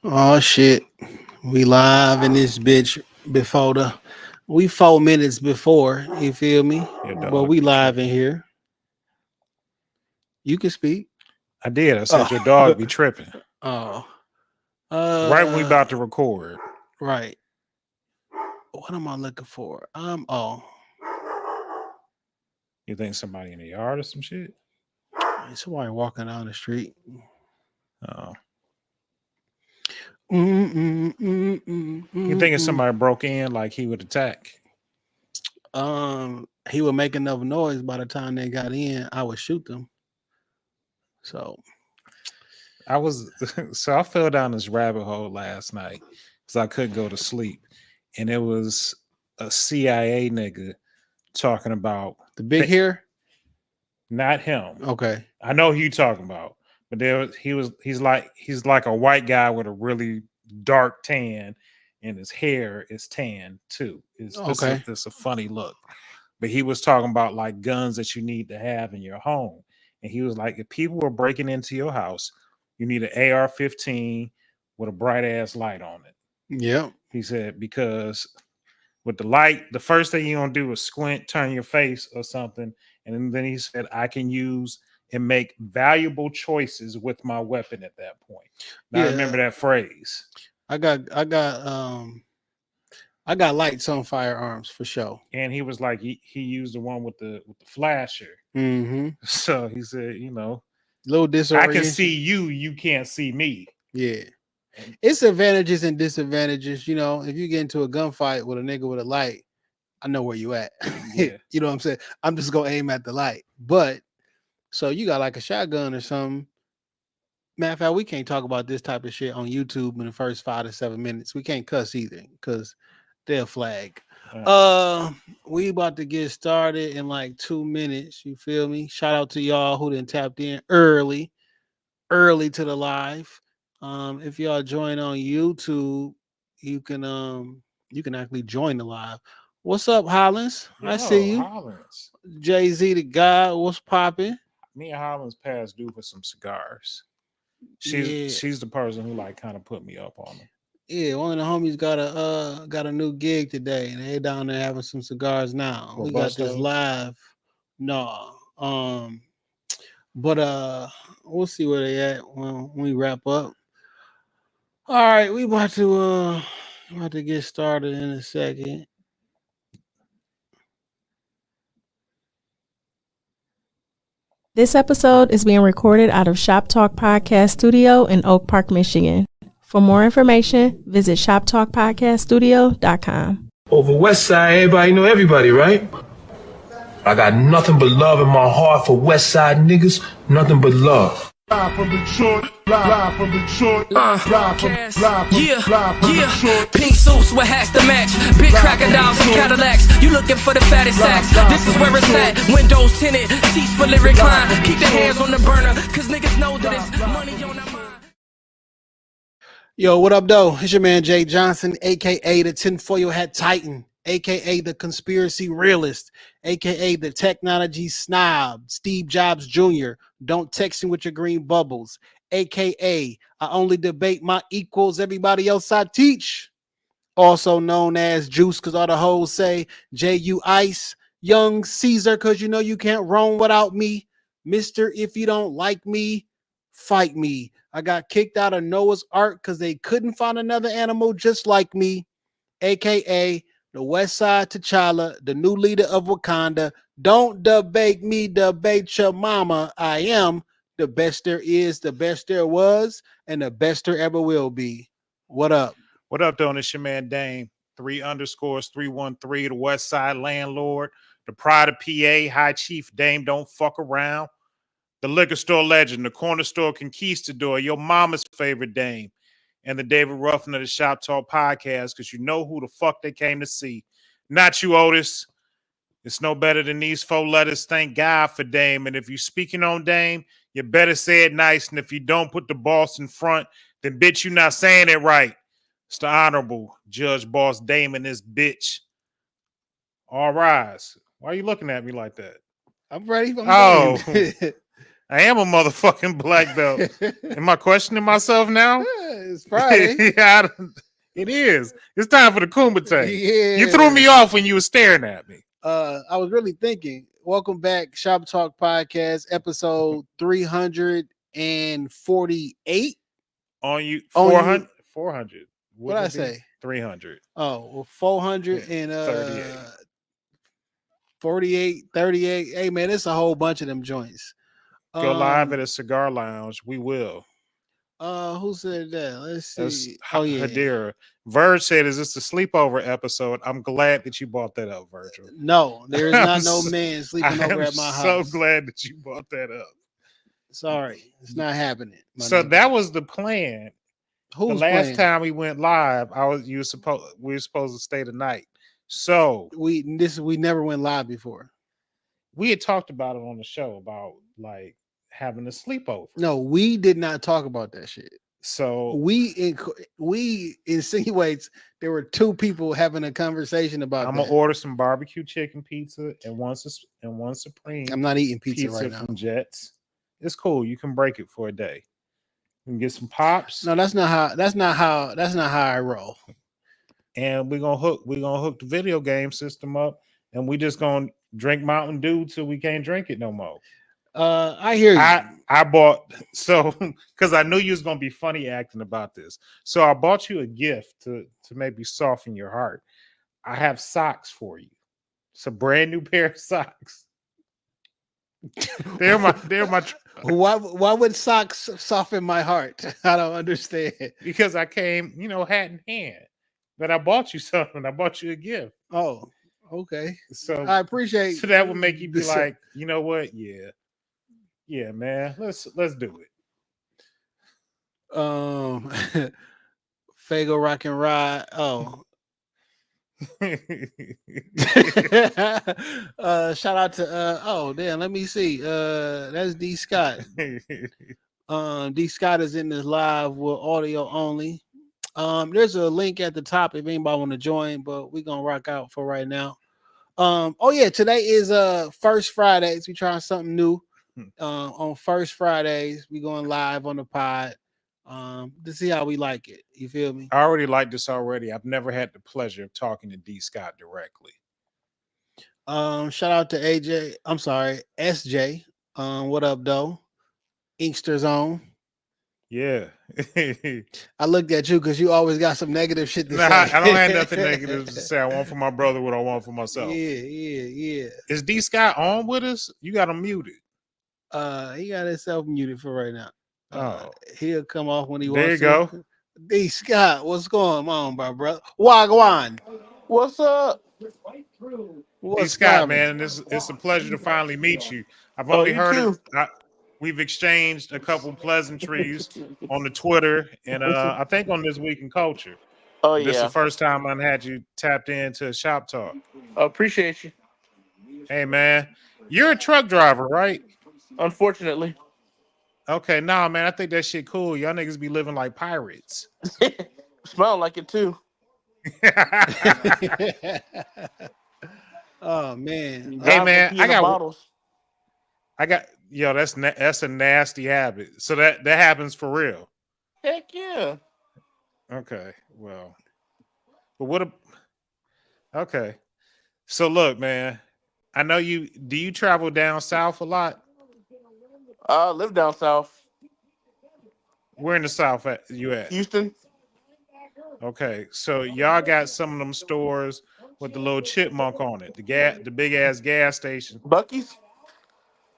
Oh shit. We live in this bitch before the we 4 minutes before, you feel me? Your But dog we be live in tripping. here. You can speak. I did. I said Oh. your dog be tripping. oh. Right when we Uh about to record. right. What am I looking for? You think somebody in the yard or some shit? Somebody walking down the street. Oh. Mm, mm, mm, mm, You mm, think if mm. somebody broke in, like he would attack? He would make enough noise by the time they got in, I would shoot them. So I was so I fell down this rabbit hole last night because I couldn't go to sleep. And it was a CIA nigga talking about the big hair? not him. Okay. I know who you talking about, but he's like a white guy with a really dark tan, and his hair is tan too. Okay. It's a funny look. But he was talking about like guns that you need to have in your home, and he was like, if people were breaking into your house, you need an AR-15 with a bright ass light on it. Yep. He said because with the light, the first thing you're gonna do is squint, turn your face or something. And then he said, I can use and make valuable choices with my weapon at that point. Now I Yeah. remember that phrase. I got lights on firearms for sure. And he was like, he used the one with the flasher. Mm-hmm. So he said, Little I can disorientation. see you, you can't see me. Yeah. And It's advantages and disadvantages. If you get into a gunfight with a nigga with a light, I know where you at. yeah. You know what I'm saying? I'm just gonna aim at the light. But so you got like a shotgun or something. Matter of fact, we can't talk about this type of shit on YouTube in the first 5 to 7 minutes. We can't cuss either because they'll flag. Uh, we about to get started in like 2 minutes. You feel me? Shout out to y'all who done tapped in early to the live. If y'all join on YouTube, you can actually join the live. What's up, Hollins? I see Yo, you. Hollins. Jay-Z the guy. What's popping? Me and Hollins passed due for some cigars. Yeah. She's the person who like kind of put me up on them. Yeah, one of the homies got a new gig today, and they down there having some cigars now. What We got this Bustos? live. No, but we'll see where they at when we wrap up. All right, we about to get started in a second. This episode is being recorded out of Shop Talk Podcast Studio in Oak Park, Michigan. For more information, visit shoptalkpodcaststudio.com. Over West Side, everybody know everybody, right? I got nothing but love in my heart for West Side niggas, nothing but love. Live from Detroit, live from Detroit, live from Yeah. Pink suits with hats to match. Big crocodiles and Cadillacs. You looking for the fattest sacks. This is where it's at. Windows tinted, seats fully reclined. Keep your hands on the burner, cause niggas know that it's money on their mind. Yo, what up, though? It's your man Jay Johnson, aka the Tinfoil Hat Titan, aka the Conspiracy Realist, aka the Technology Snob, Steve Jobs Jr. Don't text me with your green bubbles, aka I only debate my equals, everybody else I teach. Also known as Juice, because all the hoes say J.U. Ice, Young Caesar, because you know you can't roam without me. Mister, if you don't like me, fight me. I got kicked out of Noah's Ark because they couldn't find another animal just like me, aka the West Side T'Challa, the new leader of Wakanda. Don't debate me, debate your mama. I am the best there is, the best there was, and the best there ever will be. What up? What up, though? It's your man Dame. 3_313, the West Side Landlord, the Pride of PA, High Chief Dame, don't fuck around. The liquor store legend, the corner store conquistador, your mama's favorite dame, and the David Ruffin of the Shop Talk podcast, because you know who the fuck they came to see. Not you, Otis. It's no better than these 4 letters. Thank God for Dame. And if you're speaking on Dame, you better say it nice. And if you don't put the boss in front, then bitch, you not saying it right. It's the Honorable Judge Boss Dame and this bitch. All rise. Why are you looking at me like that? I'm ready. I am a motherfucking black belt. Am I questioning myself now? It's Friday. Yeah, it is. It's time for the Kumite. Yeah. You threw me off when you were staring at me. I was really thinking. Welcome back, Shop Talk Podcast, episode 348. On you, On 400. you- 400. What I say? 300. Oh, well, 448, 38. Hey, man, it's a whole bunch of them joints. Go live at a cigar lounge. We will. Who said that? Let's That's see. Oh, yeah. Hadira. Verge said, "Is this a sleepover episode?" I'm glad that you brought that up, Virgil. No, there is not I'm no so- man sleeping over at my so house. glad that you brought that up. Sorry, it's not happening. my So nigga. that was the plan. Who's The last playing? time we went live, we were supposed to stay the night. So we never went live before. we had talked about it on the show about like having a sleepover. No, we did not talk about that shit. So We insinuates there were two people having a conversation about I'm that. gonna order some barbecue chicken pizza and one supreme. I'm not eating pizza right now. from Jets. It's cool. You can break it for a day. You can get some pops. No, that's not how I roll. And we're gonna hook the video game system up, and we just gonna drink Mountain Dew till we can't drink it no more. I hear you. I bought because I knew you was gonna be funny acting about this. So I bought you a gift to maybe soften your heart. I have socks for you. It's a brand new pair of socks. they're my Why would socks soften my heart? I don't understand. because I came, hat in hand. But I bought you something. I bought you a gift. Oh, okay. So I appreciate. So that would make you be the- like, you know what? Yeah, man. Let's do it. Fago Rock and Ride. Oh. Shout out to let me see. That's D Scott. D Scott is in this live with audio only. There's a link at the top if anybody want to join, but we're gonna rock out for right now. Today is First Fridays. We trying something new. On First Fridays, we going live on the pod to see how we like it. You feel me? I already like this already. I've never had the pleasure of talking to D Scott directly. Shout out to AJ. I'm sorry, SJ. What up, though? Inkster Zone. Yeah. I looked at you because you always got some negative shit to say. I don't have nothing negative to say. I want for my brother what I want for myself. Yeah. Is D Scott on with us? You got him muted. He got himself muted for right now. He'll come off when he There wants you to. go. D Scott, what's going on, my brother? Wagwan. What's up? D Scott, man, it's a pleasure to finally meet you. I've only heard we've exchanged a couple pleasantries on the Twitter and I think on This Week in Culture. Oh, yeah. This is the first time I've had you tapped into Shop Talk. I appreciate you. Hey, man, you're a truck driver, right? Unfortunately. Okay, nah, man, I think that shit cool. Y'all niggas be living like pirates. Smell like it too. Oh man. Hey man, I bottles. That's a nasty habit. So that happens for real. Heck yeah. Okay, well, but okay. So look, man, I know do you travel down south a lot? I live down south. Where in the south you at? Houston. Okay, so y'all got some of them stores with the little chipmunk on it, the big ass gas station. Buc-ee's?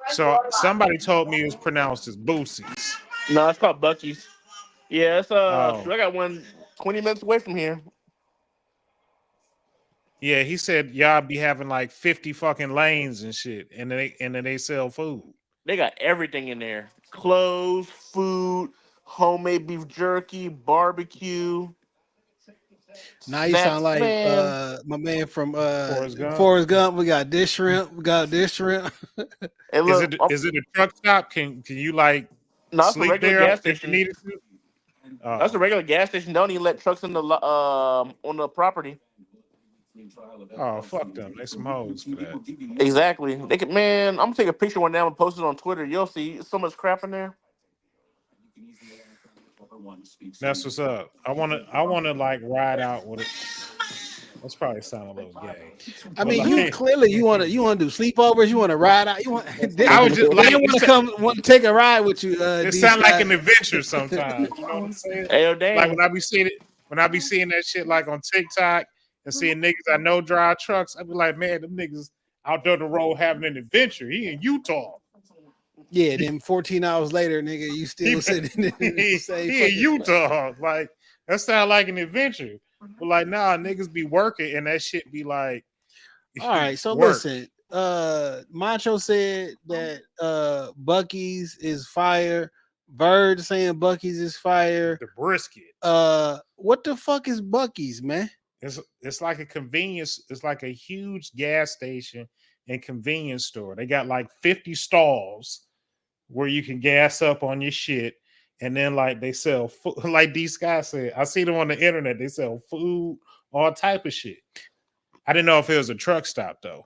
So somebody told me it was pronounced as Boosie's. No, it's called Buc-ee's. Yeah, it's Oh. I got one 20 minutes away from here. Yeah, he said y'all be having like 50 fucking lanes and shit, and then they sell food. They got everything in there. Clothes, food, homemade beef jerky, barbecue. Now you sound like my man from Forrest Gump. We got dish shrimp. Hey, look, is it a truck stop? Can you like sleep there gas if station. you needed to? That's a regular gas station. They don't even let trucks in the on the property. Oh, fuck them. They some hoes for that. Exactly. They could, man. I'm gonna take a picture one day and post it on Twitter. You'll see so much crap in there. That's what's up. I wanna like ride out with it. That's probably sound a little gay. I But, mean, like, you clearly you want to do sleepovers. You want to ride out. You want. I was just like, want to take a ride with you. it sounds like an adventure sometimes. You know what I'm saying? Hey, yo, Like damn. when I be seeing that shit like on TikTok and seeing niggas I know drive trucks, I be like, man, them niggas out there on the road having an adventure. He in Utah. Yeah, then 14 hours later, nigga, you still sitting in the same he in fucking Utah. Like that sound like an adventure. But like, nah, niggas be working and that shit be like. All right, so work. listen. Macho said that Bucky's is fire. Bird saying Bucky's is fire. The brisket. What the fuck is Bucky's, man? It's like a convenience. It's like a huge gas station and convenience store. They got like 50 stalls where you can gas up on your shit, and then like they sell food. Like D Sky said, I see them on the internet. They sell food, all type of shit. I didn't know if it was a truck stop though.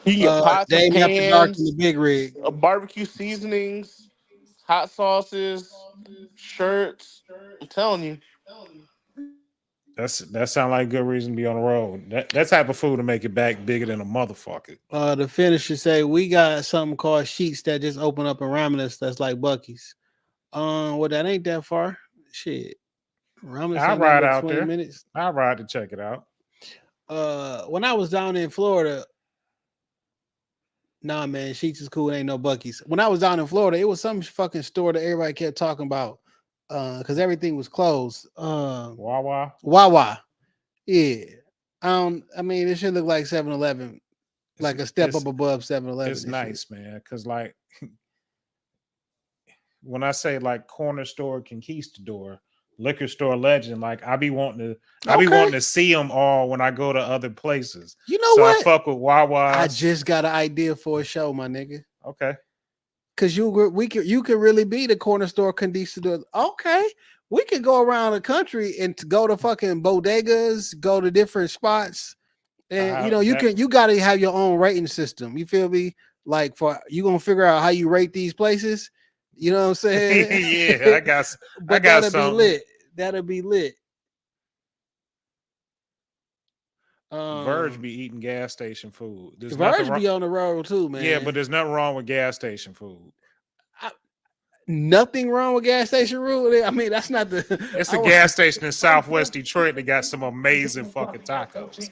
You get pots and Dave after dark in pans, the big rig. barbecue seasonings, hot sauces, shirts. I'm telling you. That sounds like a good reason to be on the road. That type of food to make it back bigger than a motherfucker. The finisher say we got something called Sheets that just open up in Romulus that's like Bucky's. Well, that ain't that far. Shit. Romulus I'll ain't ride but out 20 there. minutes. I'll ride to check it out. When I was down in Florida, nah, man, Sheets is cool. Ain't no Bucky's. When I was down in Florida, it was some fucking store that everybody kept talking about. Because everything was closed. Wawa. Yeah. I mean, it should look like 7-Eleven, like a step up above 7-Eleven. It's nice, man. Because like when I say like corner store conquistador, liquor store legend, like I be wanting to see them all when I go to other places. You know what? I fuck with Wawa. I just got an idea for a show, my nigga. Okay. Cause you could really be the corner store conquistador. Okay, we could go around the country and go to fucking bodegas, go to different spots, and you gotta have your own rating system. You feel me? Like you gonna figure out how you rate these places. You know what I'm saying? Yeah, I got that'll something. be lit. That'll be lit. Verge be eating gas station food. Verge be on the road too, man. Yeah, but there's nothing wrong with gas station food. Nothing wrong with gas station food. I mean, that's not the. It's a gas station in Southwest Detroit that got some amazing fucking tacos.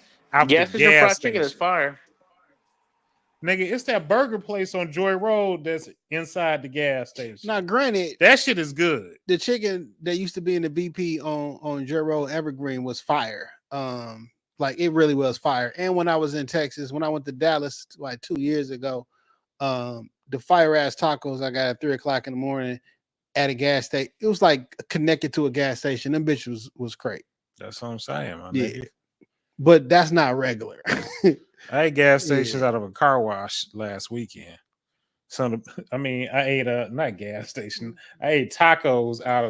Gas station fried chicken is fire. Nigga, it's that burger place on Joy Road that's inside the gas station. Now, granted, that shit is good. The chicken that used to be in the BP on Joy Road Evergreen was fire. Like it really was fire. And when I was in Texas, when I went to Dallas like 2 years ago, the fire ass tacos I got at 3:00 in the morning at a gas station. It was like connected to a gas station. Them bitches was great. That's what I'm saying, man. Yeah. But that's not regular. I ate gas stations out of a car wash last weekend. I ate not gas station. I ate tacos out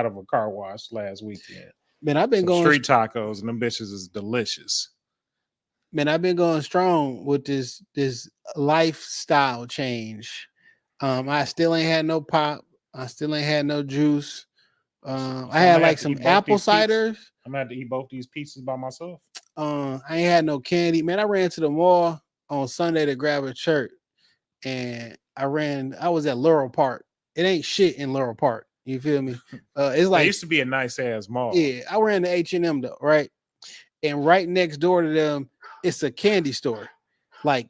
of a car wash last weekend. Man, I've been going street tacos, and them bitches is delicious. Man, I've been going strong with this lifestyle change. I still ain't had no pop. I still ain't had no juice. I had like some apple ciders. I'm gonna have to eat both these pizzas by myself. I ain't had no candy. Man, I ran to the mall on Sunday to grab a shirt, and I was at Laurel Park. It ain't shit in Laurel Park. You feel me? It's like it used to be a nice ass mall. Yeah, I ran to H&M though, right? And right next door to them, it's a candy store. Like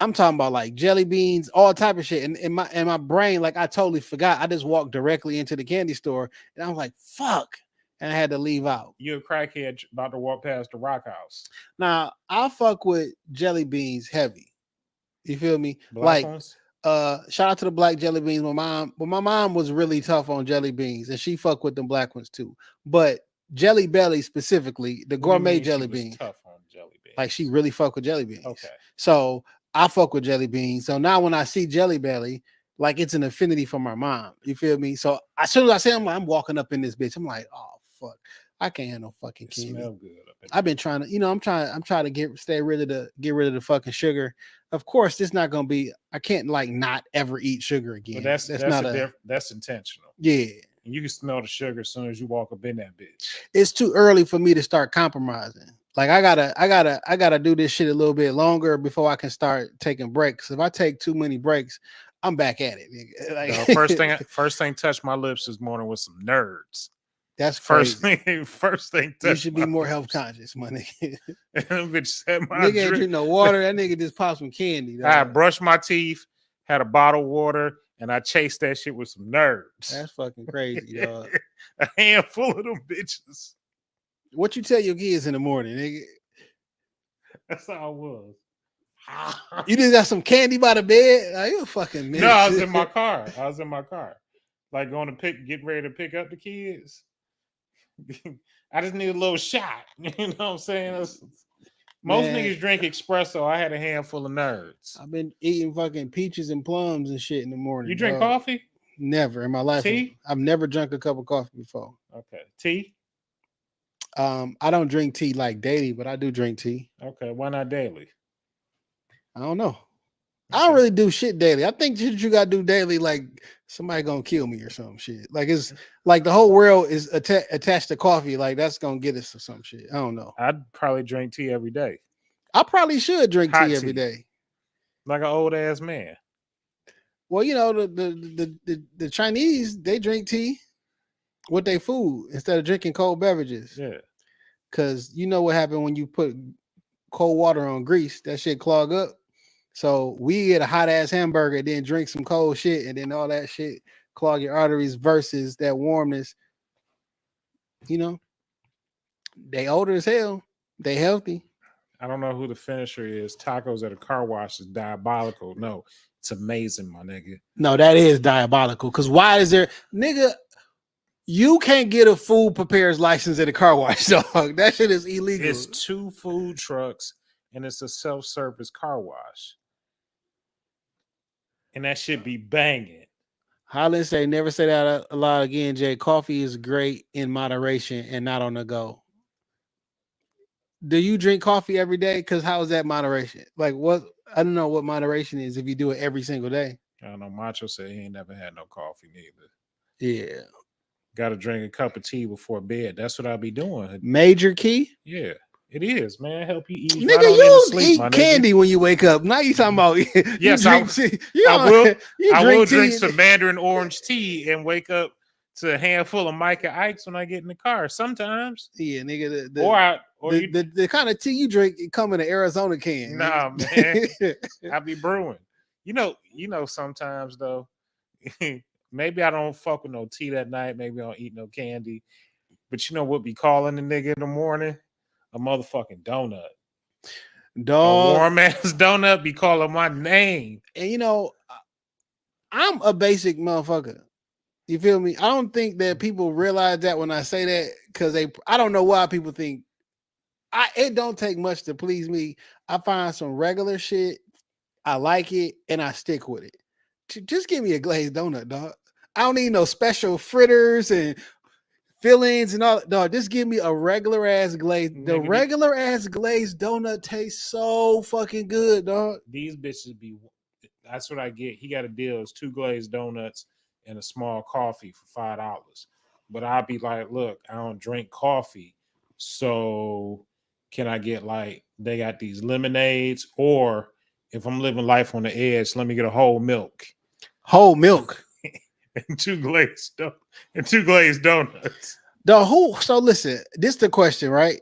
I'm talking about like jelly beans, all type of shit. And in my brain, like I totally forgot. I just walked directly into the candy store, and I was like, "Fuck." And I had to leave out. You a crackhead about to walk past the Rock House. Now, I fuck with jelly beans heavy. You feel me? Black ones? Shout out to the black jelly beans. My mom was really tough on jelly beans, and she fuck with them black ones too. But Jelly Belly specifically, the gourmet jelly beans. Tough on jelly beans. Like she really fuck with jelly beans. Okay. So I fuck with jelly beans. So now when I see Jelly Belly, like it's an affinity for my mom. You feel me? So as soon as I say I'm walking up in this bitch, I'm like, oh fuck, I can't have no fucking candy. Smell good. I've been trying to, I'm trying to get rid of the fucking sugar. Of course, this not gonna be. I can't like not ever eat sugar again. But that's intentional. Yeah. And you can smell the sugar as soon as you walk up in that bitch. It's too early for me to start compromising. Like I gotta do this shit a little bit longer before I can start taking breaks. If I take too many breaks, I'm back at it. Nigga. Like, First thing touched my lips this morning was some nerds. that's First crazy. thing touched You should be my more lips. health conscious, my nigga. And that bitch said my Nigga ain't drink no water. That nigga just popped some candy. I Dog. brushed my teeth, had a bottle of water, and I chased that shit with some nerds. That's fucking crazy, dog. A handful of them bitches. What you tell your kids in the morning, nigga? That's how it was. You just got some candy by the bed? Like, you a fucking No, I was in my car. Like going to get ready to pick up the kids. I just need a little shot. You know what I'm saying? Most niggas drink espresso. I had a handful of nerds. I've been eating fucking peaches and plums and shit in the morning. You drink coffee? Never in my life. Tea? I've never drunk a cup of coffee before. Okay. Tea? I don't drink tea like daily, but I do drink tea. Okay. Why not daily? I don't know. I don't really do shit daily. I think shit you gotta do daily, like somebody gonna kill me or some shit. Like it's like the whole world is attached to coffee. Like that's gonna get us to some shit. I don't know. I'd probably drink tea every day. I probably should drink Hot tea every day. Like an old ass man. Well, you know the Chinese, they drink tea with their food instead of drinking cold beverages. Yeah. Because you know what happened when you put cold water on grease, that shit clog up. So we get a hot ass hamburger, then drink some cold shit, and then all that shit clog your arteries versus that warmness. You know, they older as hell. They healthy. I don't know who the finisher is. Tacos at a car wash is diabolical. No, it's amazing, my nigga. No, that is diabolical. Because why is there, nigga? You can't get a food preparer's license at a car wash, dog. That shit is illegal. It's 2 food trucks and it's a self-service car wash. And that should be banging. Holland say, never say that a lot again, Jay. Coffee is great in moderation and not on the go. Do you drink coffee every day? Because how is that moderation? Like what? I don't know what moderation is if you do it every single day. I don't know. Macho said he ain't never had no coffee neither. Yeah. Got to drink a cup of tea before bed. That's what I'll be doing. Major key? Yeah, it is, man. Help you eat. Nigga, you eat candy when you wake up. Now you talking about yes, I will drink some Mandarin orange tea and wake up to a handful of Micah Ikes when I get in the car. Sometimes. Yeah, nigga. The kind of tea you drink, it come in an Arizona can. Nah, man. I be brewing. You know, sometimes though. Maybe I don't fuck with no tea that night. Maybe I don't eat no candy. But you know what be calling the nigga in the morning? A motherfucking donut. Dog. A warm ass donut be calling my name. And you know, I'm a basic motherfucker. You feel me? I don't think that people realize that when I say that because I don't know why people think it don't take much to please me. I find some regular shit. I like it and I stick with it. Just give me a glazed donut, dog. I don't need no special fritters and fillings and all. Dog, just give me a regular ass glazed. The regular ass glazed donut tastes so fucking good, dog. These bitches be. That's what I get. He got a deal. It's 2 glazed donuts and a small coffee for $5. But I'll be like, look, I don't drink coffee, so can I get like they got these lemonades, or if I'm living life on the edge, let me get a whole milk. Whole milk. and 2 glazed donuts. So listen, this is the question, right?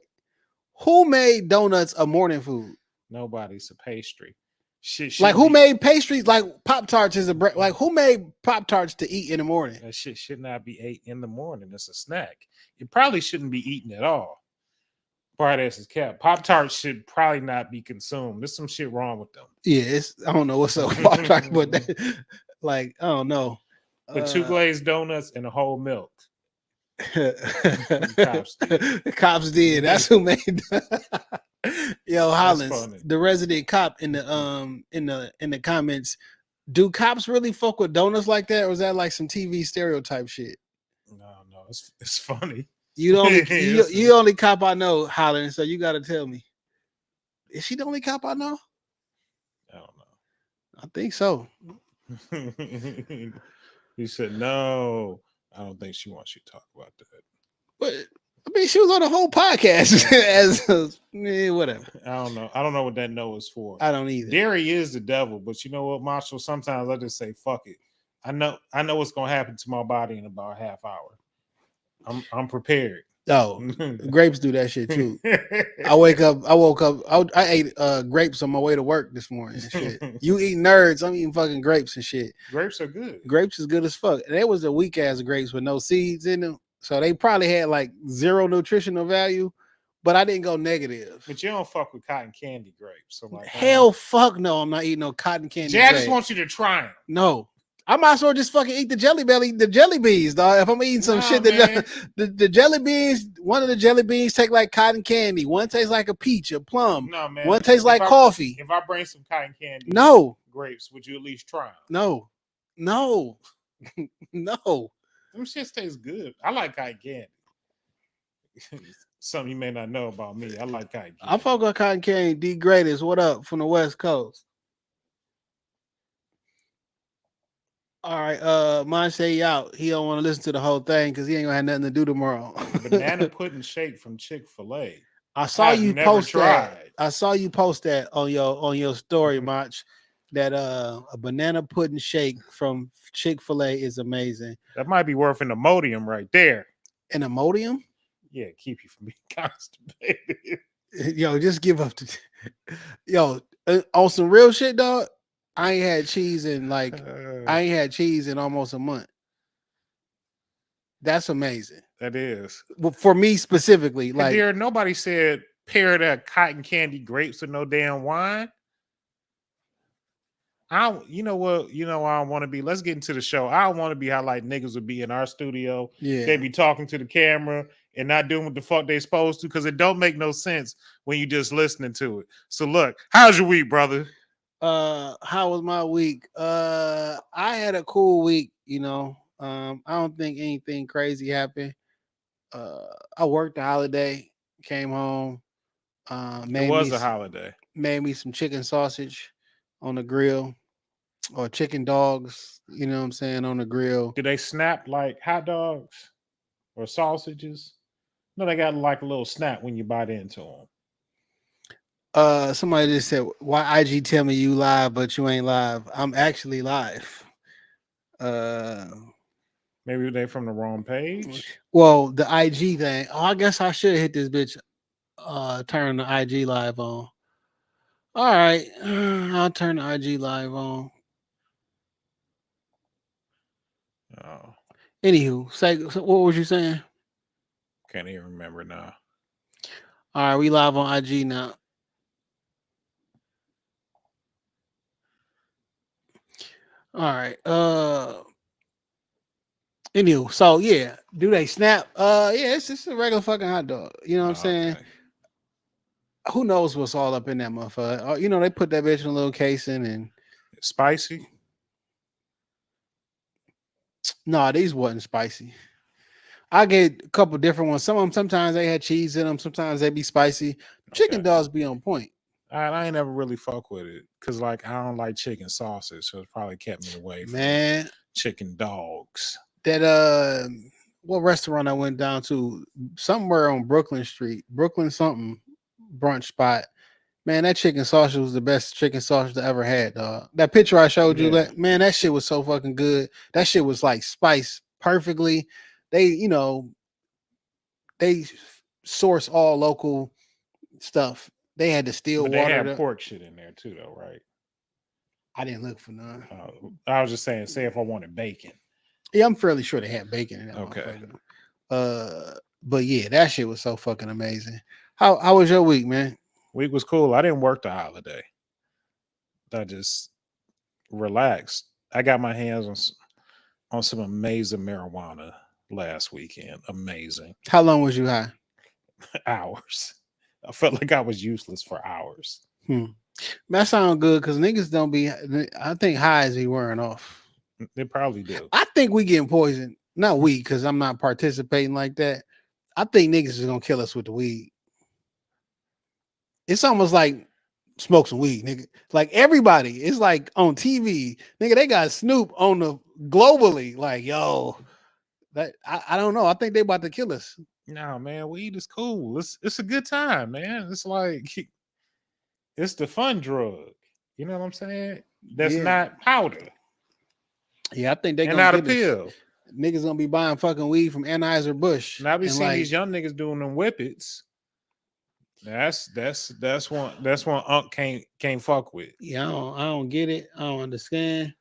Who made donuts a morning food? Nobody's a pastry. Shit like who made pastries? Like Pop-Tarts is like who made Pop-Tarts to eat in the morning? That shit should not be ate in the morning. It's a snack. It probably shouldn't be eaten at all. Part of is cap. Pop-Tarts should probably not be consumed. There's some shit wrong with them. Yeah, I don't know what's up with Pop-Tarts, but I don't know. But 2 glazed donuts and a whole milk. The cops did. That's who made. Yo, Hollins, the resident cop in the comments. Do cops really fuck with donuts like that, or is that like some TV stereotype shit? No, it's funny. You the only cop I know, Hollins. So you got to tell me. Is she the only cop I know? I don't know. I think so. He said no. I don't think she wants you to talk about that. But I mean, she was on the whole podcast as whatever. I don't know. I don't know what that no is for. I don't either. Dairy is the devil, but you know what, Marshall? Sometimes I just say fuck it. I know what's gonna happen to my body in about a half hour. I'm prepared. Oh, grapes do that shit too. I woke up. I ate grapes on my way to work this morning. And shit. You eat nerds. I'm eating fucking grapes and shit. Grapes are good. Grapes is good as fuck. And it was a weak ass grapes with no seeds in them, so they probably had like zero nutritional value. But I didn't go negative. But you don't fuck with cotton candy grapes. So like, hell, fuck no. I'm not eating no cotton candy. Jay, I just want you to try them. No. I might as well just fucking eat the jelly beans, dog. If I'm eating some shit, the jelly beans, one of the jelly beans take like cotton candy. One tastes like a peach, a plum. No, man. One tastes like coffee. If I bring some cotton candy, grapes, would you at least try them? No. No. Them shit tastes good. I like cotton candy. Something you may not know about me. I like cotton candy. I fuck with cotton candy. D Greatest, what up from the West Coast? All right, mine say out. He don't want to listen to the whole thing because he ain't gonna have nothing to do tomorrow. Banana pudding shake from Chick-fil-A. I saw you post that. I saw you post that on your story, Mach. That a banana pudding shake from Chick-fil-A is amazing. That might be worth an Imodium right there. An Imodium? Yeah, keep you from being constipated. Yo, just give up. Yo, on some real shit, dog. I ain't had cheese in almost a month. That's amazing. That is. Well, for me specifically, like dear, nobody said pair that cotton candy grapes with no damn wine. You know what I want to be. Let's get into the show. I don't want to be how like niggas would be in our studio. Yeah, they be talking to the camera and not doing what the fuck they supposed to because it don't make no sense when you just listening to it. So look, how's your week, brother? How was my week? I had a cool week, you know. I don't think anything crazy happened. I worked the holiday, came home. It was a holiday. Made me some chicken sausage on the grill, or chicken dogs, you know what I'm saying, on the grill. Do they snap like hot dogs or sausages? No, they got like a little snap when you bite into them. Somebody just said, why IG tell me you live, but you ain't live? I'm actually live. Maybe they from the wrong page. Well, the IG thing. Oh, I guess I should hit this bitch. Turn the IG live on. All right, I'll turn the IG live on. Oh. Anywho, so what was you saying? Can't even remember now. All right, we live on IG now. All right. Anywho, so yeah, do they snap? Yeah, it's just a regular fucking hot dog. You know what I'm saying? Okay. Who knows what's all up in that motherfucker? You know, they put that bitch in a little casing and spicy. No, these wasn't spicy. I get a couple different ones. Some of them sometimes they had cheese in them, sometimes they be spicy. Chicken dogs be on point. I ain't never really fuck with it because like I don't like chicken sausage, so it probably kept me away from chicken dogs. That what restaurant I went down to somewhere on Brooklyn Street, Brooklyn something brunch spot. Man, that chicken sausage was the best chicken sausage I ever had, dog. That picture I showed you, that shit was so fucking good. That shit was like spiced perfectly. They source all local stuff. They had the still water. They had pork shit in there too, though, right? I didn't look for none. I was just saying, say if I wanted bacon. Yeah, I'm fairly sure they had bacon in that. Okay. But yeah, that shit was so fucking amazing. How was your week, man? Week was cool. I didn't work the holiday. I just relaxed. I got my hands on some amazing marijuana last weekend. Amazing. How long was you high? Hours. I felt like I was useless for hours. That sounds good because niggas don't be. I think highs be wearing off. They probably do. I think we getting poisoned. Not we, because I'm not participating like that. I think niggas is gonna kill us with the weed. It's almost like smoke some weed, nigga. Like everybody, it's like on TV, nigga. They got Snoop on the globally. Like, yo, I don't know. I think they about to kill us. No, man, weed is cool. It's a good time, man. It's like it's the fun drug. You know what I'm saying? That's not powder Yeah, I think they and gonna not a get us. pill. Niggas gonna be buying fucking weed from Anheuser-Busch. And I be and seeing like, these young niggas doing them whippets. That's one Unc can't fuck with. yeah, I don't get it. I don't understand.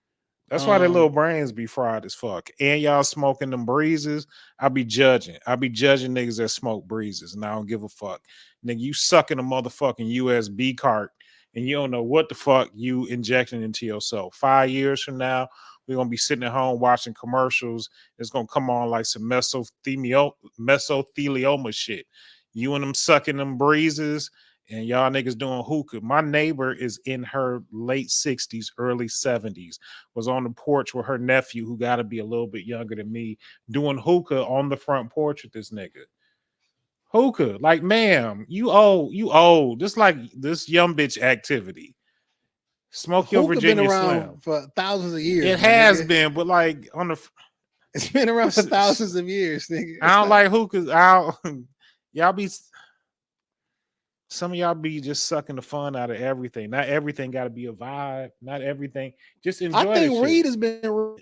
That's why their little brains be fried as fuck. And y'all smoking them breezes. I be judging niggas that smoke breezes, and I don't give a fuck. Nigga, you sucking a motherfucking USB cart, and you don't know what the fuck you injecting into yourself. 5 years from now, we're gonna be sitting at home watching commercials. It's gonna come on like some mesothelioma shit. You and them sucking them breezes, and y'all niggas doing hookah. My neighbor is in her late 60s, early 70s, was on the porch with her nephew, who got to be a little bit younger than me, doing hookah on the front porch with this nigga. Hookah, like, ma'am, you old. Just like this young bitch activity. Smoke your Hookah Virginia been around Slim. for thousands of years. It has been, but like on the, it's been around for thousands of years, nigga. I don't like hookahs. Y'all be. Some of y'all be just sucking the fun out of everything. Not everything got to be a vibe. Not everything. Just enjoy. I think weed has been.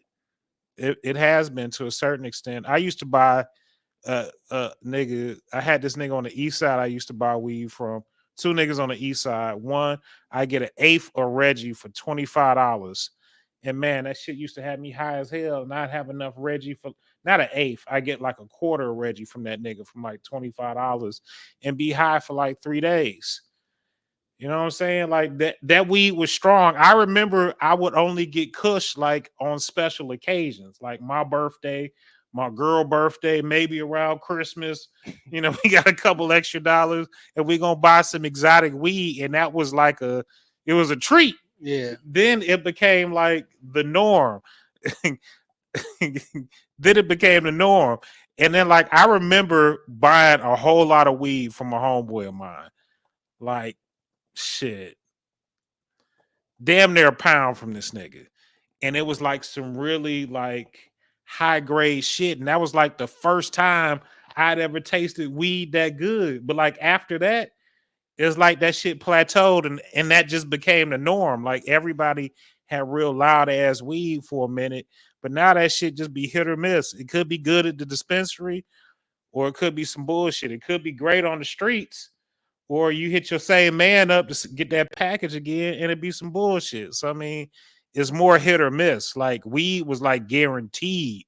It has been to a certain extent. I used to buy, nigga. I had this nigga on the east side. I used to buy weed from. 2 niggas on the east side. One, I get an eighth of Reggie for $25. And man, that shit used to have me high as hell. Not have enough Reggie for not an eighth. I get like a quarter of Reggie from that nigga from like $25 and be high for like 3 days. You know what I'm saying? Like that weed was strong. I remember I would only get kush like on special occasions, like my birthday, my girl birthday, maybe around Christmas. You know, we got a couple extra dollars and we gonna buy some exotic weed. And that was like it was a treat. Yeah. Then it became like the norm. Then it became the norm. And then like I remember buying a whole lot of weed from a homeboy of mine. Like shit. Damn near a pound from this nigga. And it was like some really like high grade shit. And that was like the first time I'd ever tasted weed that good. But like after that, it's like that shit plateaued and that just became the norm. Like everybody had real loud ass weed for a minute, but now that shit just be hit or miss. It could be good at the dispensary, or it could be some bullshit. It could be great on the streets, or you hit your same man up to get that package again and it be some bullshit. So I mean, it's more hit or miss. Like weed was like guaranteed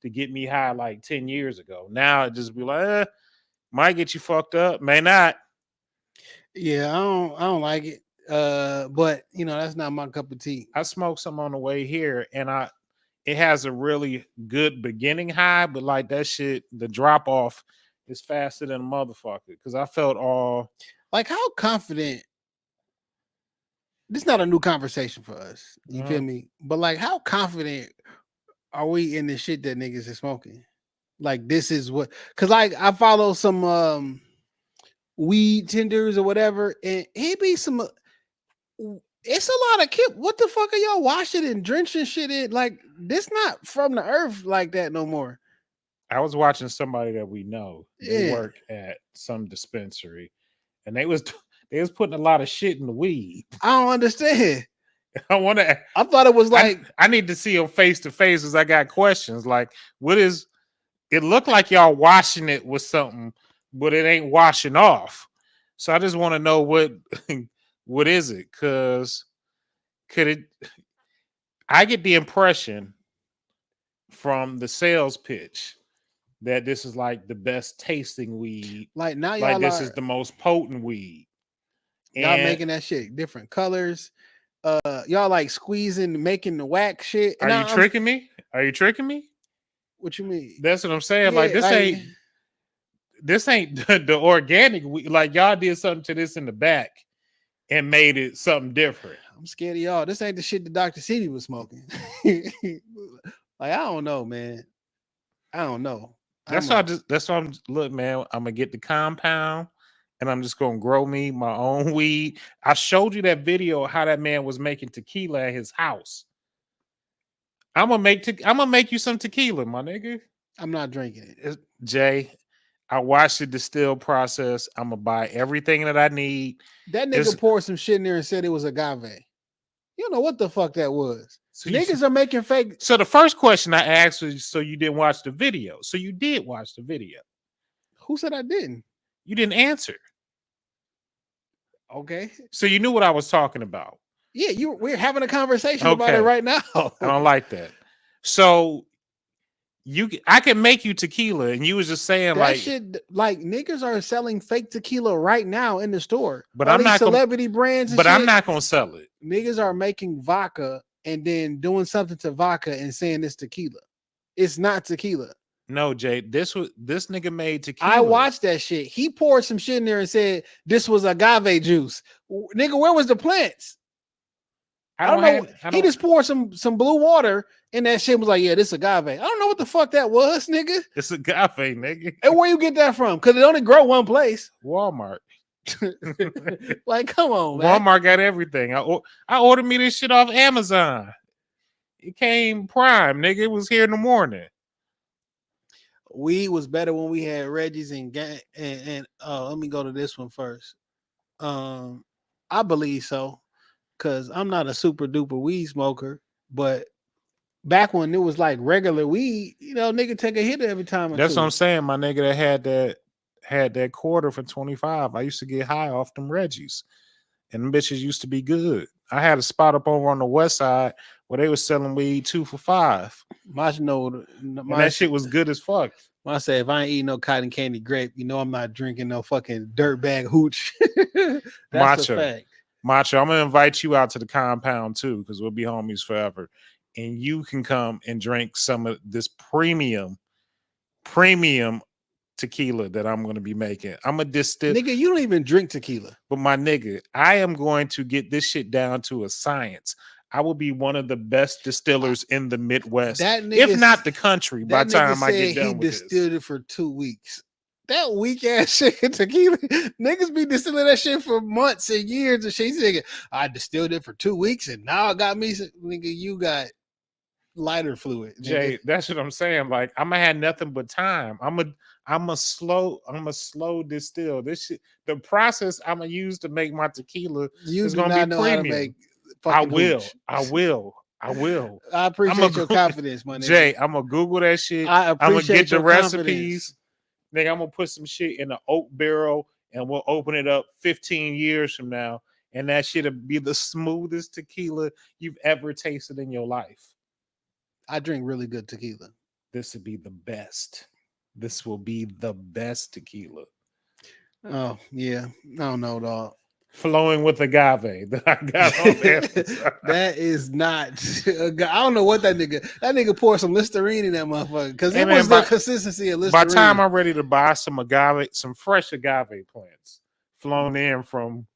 to get me high like 10 years ago. Now it just be like, might get you fucked up, may not. Yeah, I don't like it. But you know, that's not my cup of tea. I smoked some on the way here and it has a really good beginning high, but like that shit, the drop off is faster than a motherfucker. Cause I felt all like how confident. This is not a new conversation for us. You feel me? But like, how confident are we in the shit that niggas are smoking? Like, this is what, cause like I follow some weed tenders or whatever, and it be some. It's a lot of kid. What the fuck are y'all washing and drenching shit in? Like, this not from the earth like that no more. I was watching somebody that we know. They work at some dispensary, and they was putting a lot of shit in the weed. I don't understand. I thought it was like I need to see them face to face as I got questions. Like, what is it look like y'all washing it with something, but it ain't washing off. So I just want to know what is it? Cause I get the impression from the sales pitch that this is like the best tasting weed. Like now y'all like this is the most potent weed. Y'all making that shit different colors. Y'all like squeezing, making the wax shit. Are you tricking me? Are you tricking me? What you mean? That's what I'm saying. Yeah, like this ain't the organic weed. Like y'all did something to this in the back and made it something different. I'm scared of y'all. This ain't the shit that Dr. City was smoking. Like, I don't know, man. I don't know. That's why I'm look, man. I'm gonna get the compound and I'm just gonna grow me my own weed. I showed you that video of how that man was making tequila at his house. I'm gonna make you some tequila, my nigga. I'm not drinking it. Jay, I watched the distill process. I'm gonna buy everything that I need. That nigga poured some shit in there and said it was agave. You don't know what the fuck that was. So Niggas are making fake. So the first question I asked was, so you didn't watch the video? So you did watch the video. Who said I didn't? You didn't answer. Okay. So you knew what I was talking about. Yeah, we're having a conversation about it right now. I don't like that. So I can make you tequila, and you was just saying that shit, like niggas are selling fake tequila right now in the store. But all I'm these not celebrity brands. And but shit, I'm not gonna sell it. Niggas are making vodka and then doing something to vodka and saying it's tequila. It's not tequila. No, Jay, this nigga made tequila. I watched that shit. He poured some shit in there and said this was agave juice. Nigga, where was the plants? I don't know. He just poured some blue water and that shit was like, yeah, this agave. I don't know what the fuck that was, nigga. It's agave, nigga. And where you get that from? Because it only grow one place. Walmart. Like, come on, man. Walmart got everything. I ordered me this shit off Amazon. It came prime, nigga. It was here in the morning. Weed was better when we had Reggie's and let me go to this one first. I believe so. Cause I'm not a super duper weed smoker, but back when it was like regular weed, you know, nigga take a hit every time. That's what I'm saying. My nigga that had that quarter for 25. I used to get high off them Reggies, and them bitches used to be good. I had a spot up over on the west side where they was selling weed 2 for $5. That shit was good as fuck. I say if I ain't eating no cotton candy grape, you know I'm not drinking no fucking dirtbag hooch. That's a fact. Macho, I'm gonna invite you out to the compound too, because we'll be homies forever. And you can come and drink some of this premium tequila that I'm gonna be making. I'm a distill. Nigga, you don't even drink tequila. But my nigga, I am going to get this shit down to a science. I will be one of the best distillers in the Midwest, if not the country, by the time I get done with this. He distilled it for 2 weeks. That weak ass shit tequila. Niggas be distilling that shit for months and years and shit. He's thinking, I distilled it for 2 weeks and now I got me some. Nigga, you got lighter fluid. Nigga. Jay, that's what I'm saying. Like, I'm gonna have nothing but time. I'm a slow distill. This shit, the process I'm gonna use to make my tequila is gonna be premium. I will. I appreciate your confidence, my nigga. Jay, I'm gonna Google that shit. I'm gonna get the recipes. Nigga, I'm gonna put some shit in the oak barrel and we'll open it up 15 years from now. And that shit'll be the smoothest tequila you've ever tasted in your life. I drink really good tequila. This would be the best. This will be the best tequila. Oh, yeah. I don't know, dog. Flowing with agave that I got on there. That is not. I don't know what that nigga poured some Listerine in that motherfucker because it was the consistency of Listerine. By the time I'm ready to buy some fresh agave plants flown in from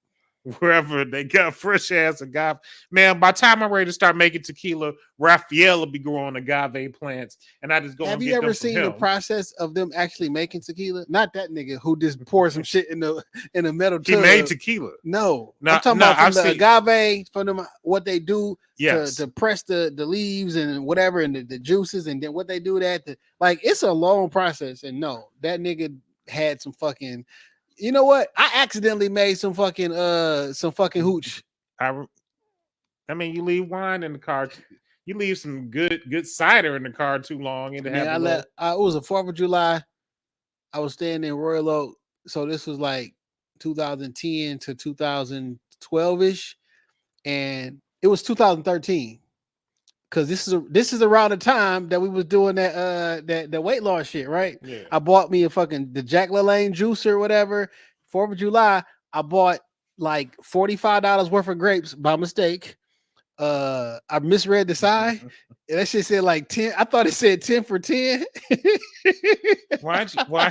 wherever they got fresh ass agave. Man, by the time I'm ready to start making tequila, Raphael will be growing agave plants, and I just go. Have you ever seen the process of them actually making tequila? Not that nigga who just poured some shit in the metal tub. He made tequila. No, I'm talking about from the agave, from them, what they do to press the leaves and whatever and the juices, and then what they do like it's a long process. And no, that nigga had some fucking. You know what? I accidentally made some fucking hooch. I mean, you leave wine in the car. You leave some good cider in the car too long, and it was a 4th of July. I was staying in Royal Oak, so this was like 2010 to 2012 ish, and it was 2013. Because this is around the time that we was doing that weight loss shit, right? Yeah. I bought me the Jack LaLanne juice or whatever. 4th of July, I bought like $45 worth of grapes by mistake. I misread the sign. That shit said like 10. I thought it said 10 for 10. Why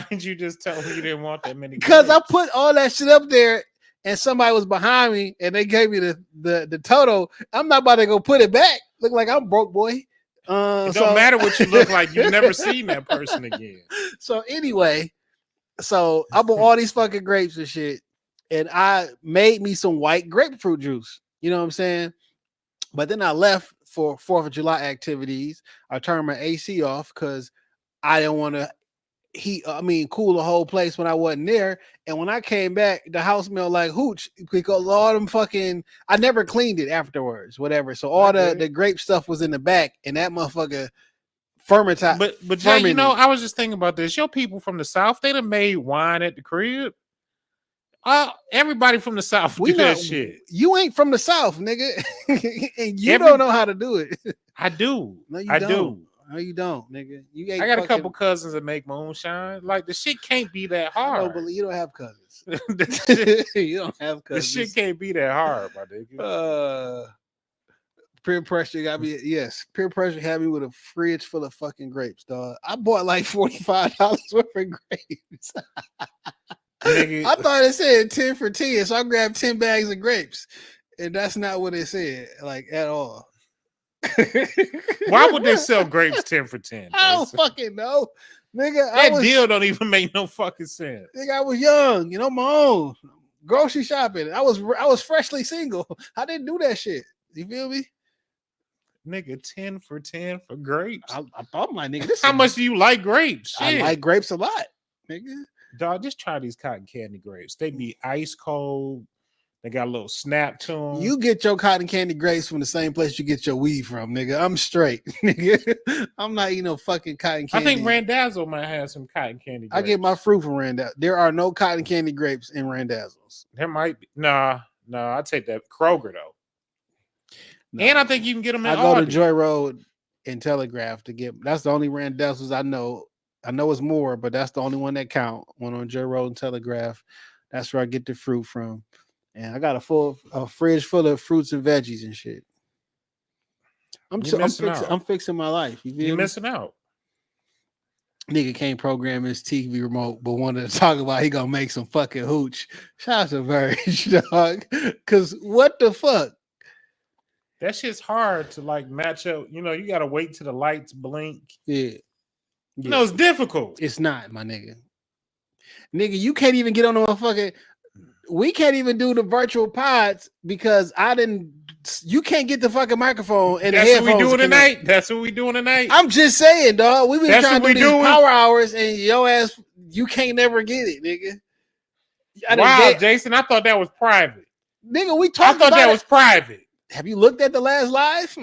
didn't you just tell me you didn't want that many? Because I put all that shit up there and somebody was behind me and they gave me the total. I'm not about to go put it back. Look like I'm broke, boy. It don't matter what you look like. You've never seen that person again. So anyway, I bought all these fucking grapes and shit, and I made me some white grapefruit juice. You know what I'm saying? But then I left for 4th of July activities. I turned my AC off because I didn't want to cool the whole place when I wasn't there. And when I came back, the house smelled like hooch because all them fucking, I never cleaned it afterwards, whatever. So all the grape stuff was in the back, and that motherfucker fermented. But Jay, you know, I was just thinking about this. Your people from the South, they done made wine at the crib. Everybody from the South do that shit. You ain't from the South, nigga. And you don't know how to do it. I do. No, you I don't. do. No, you don't, nigga. I got a couple cousins that make moonshine. Like, the shit can't be that hard. No, but you don't have cousins. You don't have cousins. The shit can't be that hard, my nigga. Peer pressure got me. Yes, peer pressure had me with a fridge full of fucking grapes, dog. I bought like $45 worth of grapes. Nigga. I thought it said 10 for 10, so I grabbed 10 bags of grapes, and that's not what it said, like, at all. Why would they sell grapes 10 for 10? I don't fucking know, nigga. That deal don't even make no fucking sense. Nigga, I was young, you know, my own grocery shopping. I was freshly single. I didn't do that shit. You feel me? Nigga, 10 for 10 for grapes. I thought, my nigga, this how much do you like grapes? Shit. I like grapes a lot, nigga. Dog, just try these cotton candy grapes. They be ice cold. They got a little snap to them. You get your cotton candy grapes from the same place you get your weed from, nigga. I'm straight, nigga. I'm not eating no fucking cotton candy. I think Randazzo might have some cotton candy grapes. I get my fruit from Randazzo. There are no cotton candy grapes in Randazzo's. There might be. Nah, I take that Kroger though. No. And I think you can get them in go to Joy Road and Telegraph to get. That's the only Randazzo's I know. I know it's more, but that's the only one that count. One on Joy Road and Telegraph. That's where I get the fruit from. And I got a fridge full of fruits and veggies and shit. I'm fixing my life. You're missing out. Nigga can't program his TV remote, but wanted to talk about he gonna make some fucking hooch. Shout out to Verge, dog. Cause what the fuck? That shit's hard to like match up. You know, you gotta wait till the lights blink. Yeah. You know, it's difficult. It's not, my nigga. Nigga, you can't even get on the motherfucking. We can't even do the virtual pods because you can't get the fucking microphone and that's the headphones. What we doing tonight. That's what we doing tonight. I'm just saying, dog. We've been trying to do these power hours and your ass, you can't never get it, nigga. Wow, Jason, I thought that was private. Nigga, we talked about I thought that was private. Have you looked at the last live?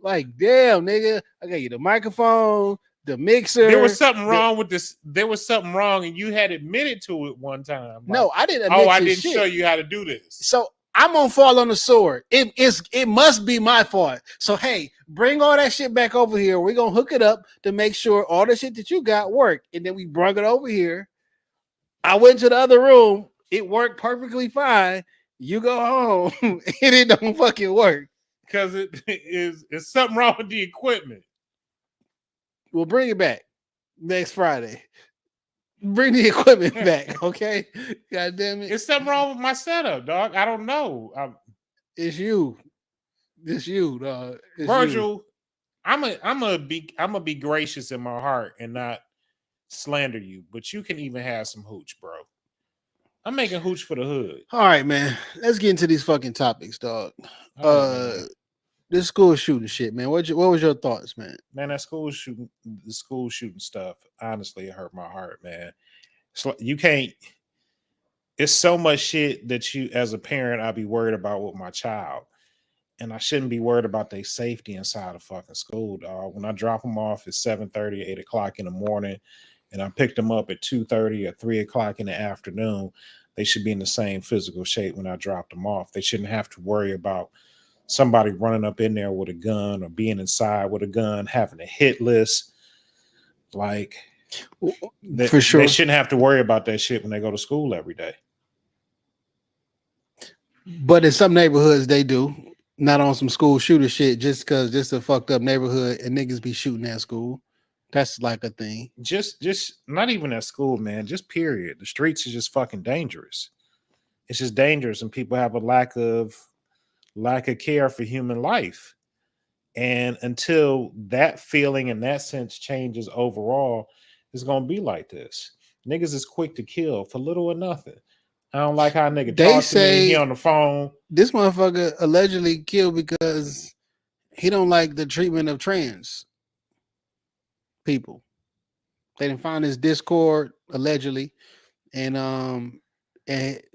Like, damn, nigga, I got you the microphone, the mixer. There was something wrong with this. There was something wrong, and you had admitted to it one time. Like, no, I didn't. I didn't show you how to do this. So I'm gonna fall on the sword. It must be my fault. So hey, bring all that shit back over here. We're gonna hook it up to make sure all the shit that you got work. And then we brought it over here. I went to the other room. It worked perfectly fine. You go home and it don't fucking work. Because it's something wrong with the equipment. We'll bring it back next Friday. Bring the equipment back, okay? God damn it. It's something wrong with my setup, dog. I don't know. It's you. It's you, dog. It's Virgil, you. I'm gonna be gracious in my heart and not slander you, but you can even have some hooch, bro. I'm making hooch for the hood. All right, man. Let's get into these fucking topics, dog. This school shooting shit, man. What was your thoughts, man? Man, the school shooting stuff, honestly, it hurt my heart, man. You can't. It's so much shit that you, as a parent, I'll be worried about with my child, and I shouldn't be worried about their safety inside of fucking school, dog. When I drop them off at 7:30, 8 o'clock in the morning, and I picked them up at 2:30 or 3 o'clock in the afternoon, they should be in the same physical shape when I drop them off. They shouldn't have to worry about somebody running up in there with a gun or being inside with a gun, having a hit list. Like, for sure, they shouldn't have to worry about that shit when they go to school every day. But in some neighborhoods, they do. Not on some school shooter shit, just because this a fucked up neighborhood and niggas be shooting at school. That's like a thing. Just not even at school, man. Just period. The streets are just fucking dangerous. It's just dangerous, and people have a lack of care for human life. And until that feeling and that sense changes overall, it's gonna be like this. Niggas is quick to kill for little or nothing. I don't like how nigga talk to me here on the phone. This motherfucker allegedly killed because he don't like the treatment of trans. people. They didn't find his Discord allegedly, and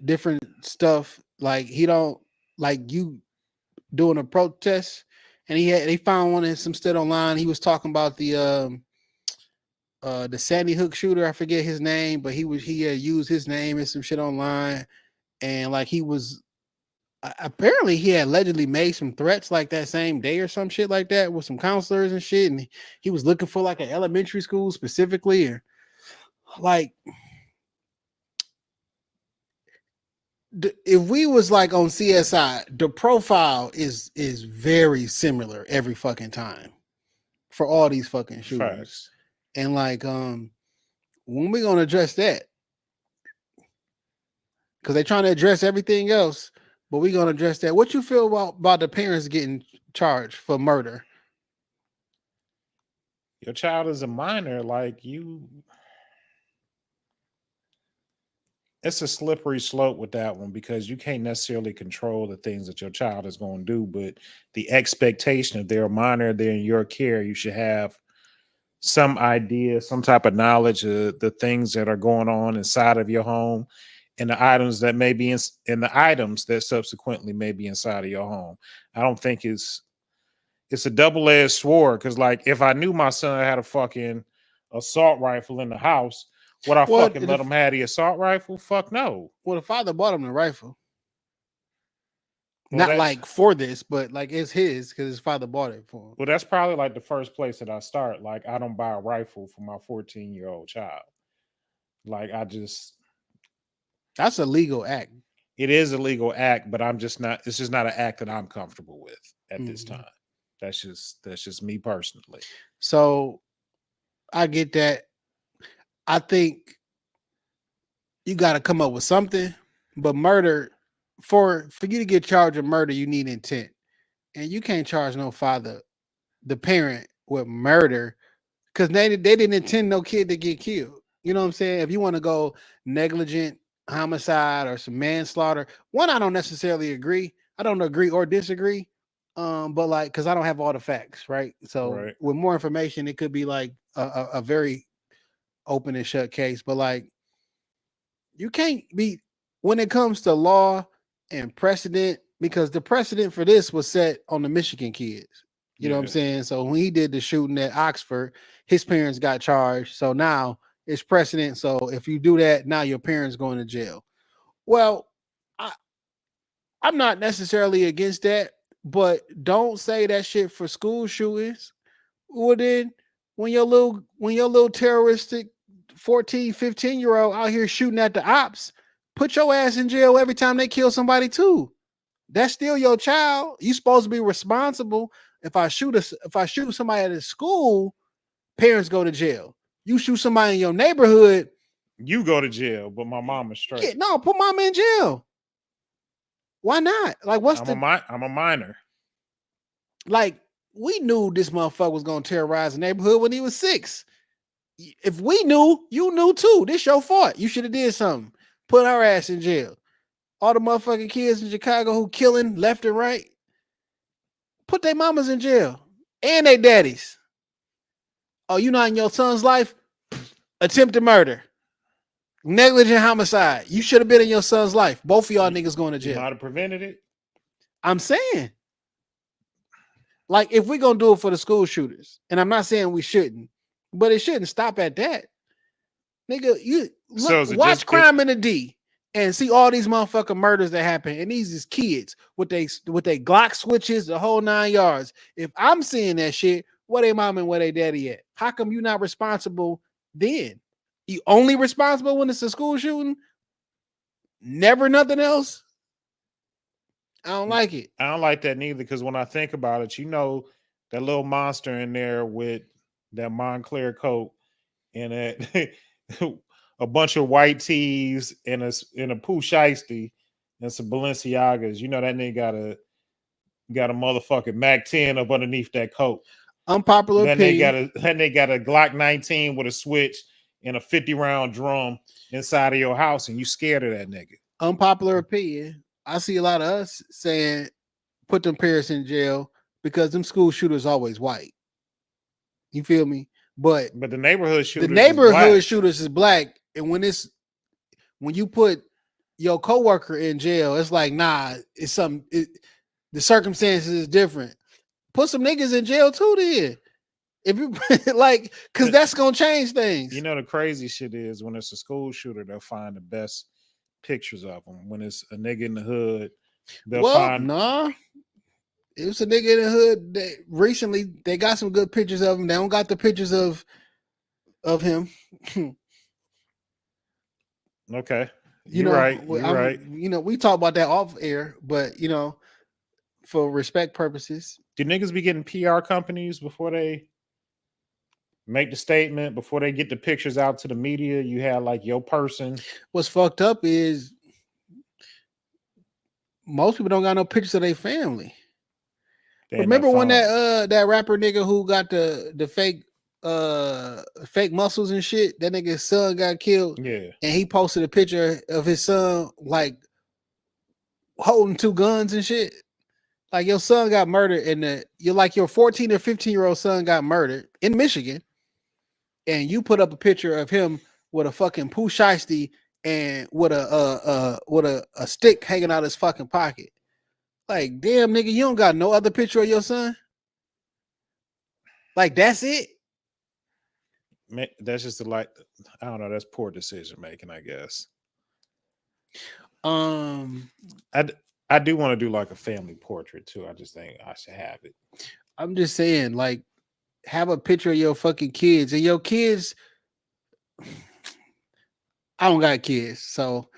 different stuff. Like he don't like you doing a protest, and they found one in some shit online. He was talking about the Sandy Hook shooter. I forget his name, but he had used his name and some shit online, and like he was apparently he had allegedly made some threats like that same day or some shit like that with some counselors and shit, and he was looking for like an elementary school specifically, or like if we was like on CSI, the profile is very similar every fucking time for all these fucking shooters. Facts. And like when we gonna address that? Because they're trying to address everything else, but we gonna address that. What you feel about the parents getting charged for murder? Your child is a minor, like you. It's a slippery slope with that one because you can't necessarily control the things that your child is going to do, but the expectation if they're a minor, they're in your care, you should have some idea, some type of knowledge of the things that are going on inside of your home and the items that may be in the items that subsequently may be inside of your home. I don't think it's a double-edged sword because, like, if I knew my son had a fucking assault rifle in the house, would I fucking let him have the assault rifle? Fuck no. Well, the father bought him the rifle. Well, Not like for this, but like it's his because his father bought it for him. Well, that's probably like the first place that I start. Like, I don't buy a rifle for my 14-year-old child. Like, that's a legal act. It is a legal act, but it's just not an act that I'm comfortable with at this time. That's just me personally. So I get that. I think you got to come up with something, but murder for you to get charged with murder, you need intent, and you can't charge no father, the parent, with murder because they didn't intend no kid to get killed. You know what I'm saying? If you want to go negligent homicide or some manslaughter, one, I don't necessarily agree. I don't agree or disagree. But like, because I don't have all the facts, right? So with more information, it could be like a very open and shut case. But like, you can't be when it comes to law and precedent, because the precedent for this was set on the Michigan kids. You know what I'm saying? So when he did the shooting at Oxford, his parents got charged. So now it's precedent. So if you do that, now your parents going to jail. Well, I'm not necessarily against that, but don't say that shit for school shootings. Well, then when your little terroristic 14, 15-year-old out here shooting at the ops, put your ass in jail every time they kill somebody too. That's still your child. You supposed to be responsible. If I shoot somebody at a school, parents go to jail. You shoot somebody in your neighborhood, you go to jail, but my mom is straight. Yeah, no, put mama in jail. Why not? Like, I'm a minor. Like, we knew this motherfucker was gonna terrorize the neighborhood when he was 6. If we knew, you knew too. This your fault. You should have did something. Put our ass in jail. All the motherfucking kids in Chicago who killing left and right, put their mamas in jail and their daddies. Oh, you not in your son's life? Attempted murder. Negligent homicide. You should have been in your son's life. Both of y'all niggas going to jail. You might have prevented it. I'm saying. Like, if we're going to do it for the school shooters, and I'm not saying we shouldn't, but it shouldn't stop at that. Nigga, you watch Crime in the D and see all these motherfucking murders that happen. And these is kids with they Glock switches, the whole 9 yards. If I'm seeing that shit, where they mom and where they daddy at? How come you not responsible then? You only responsible when it's a school shooting? Never nothing else? I don't like it. I don't like that neither, because when I think about it, you know, that little monster in there with that Montclair coat and that a bunch of white tees and a Pooh Shiesty and some Balenciagas. You know that nigga got a motherfucking Mac 10 up underneath that coat. Unpopular opinion. Then they got a Glock 19 with a switch and a 50-round drum inside of your house, and you scared of that nigga. Unpopular opinion. I see a lot of us saying put them parents in jail because them school shooters always white. You feel me? But the neighborhood shooters, shooters is black, and when you put your coworker in jail, it's like, nah, it's something. The circumstances is different. Put some niggas in jail too, then. If you like, because that's gonna change things. You know, the crazy shit is when it's a school shooter, they'll find the best pictures of them. When it's a nigga in the hood, they'll find. Nah, it was a nigga in the hood. Recently, they got some good pictures of him. They don't got the pictures of him. Okay, you're right. You're right. You know, we talk about that off air, but you know, for respect purposes. Do niggas be getting PR companies before they make the statement, before they get the pictures out to the media? You have like your person. What's fucked up is most people don't got no pictures of their family. Remember when that rapper nigga who got the fake muscles and shit, that nigga's son got killed? Yeah. And he posted a picture of his son like holding two guns and shit. Like your son got murdered your 14 or 15-year-old son got murdered in Michigan. And you put up a picture of him with a fucking poo shiesty and with a stick hanging out his fucking pocket. Like, damn, nigga, you don't got no other picture of your son? Like, that's it? That's just I don't know, that's poor decision making, I guess. I do want to do like a family portrait too. I just think I should have it. I'm just saying, like, have a picture of your fucking kids. And your kids, I don't got kids, so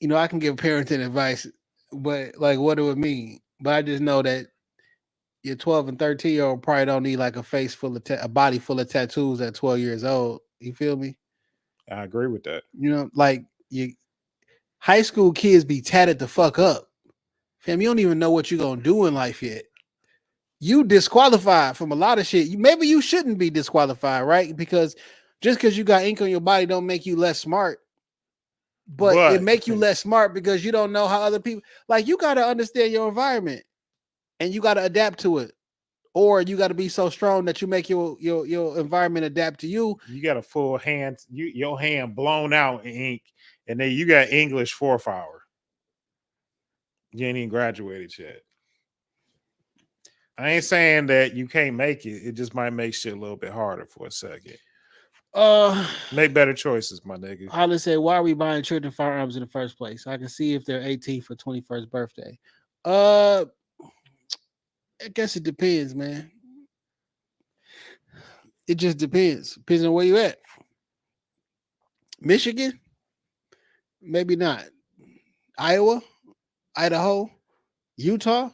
you know I can give parenting advice, but like what do it mean? But I just know that your 12 and 13-year-old probably don't need like a face full of a body full of tattoos at 12 years old. You feel me? I agree with that. You know, like high school kids be tatted the fuck up. Fam, you don't even know what you're gonna do in life yet. You disqualified from a lot of shit. Maybe you shouldn't be disqualified, right? Because just because you got ink on your body don't make you less smart. But it make you less smart because you don't know how other people, like, you got to understand your environment and you got to adapt to it. Or you got to be so strong that you make your environment adapt to you. You got a full hand, your hand blown out in ink, and then you got English 4th hour. You ain't even graduated yet. I ain't saying that you can't make it. It just might make shit a little bit harder for a second. Make better choices, my nigga. Hollis said, why are we buying children firearms in the first place? I can see if they're 18 for 21st birthday. I guess it depends, man. It just depends. Depends on where you at. Michigan? Maybe not. Iowa? Idaho? Utah?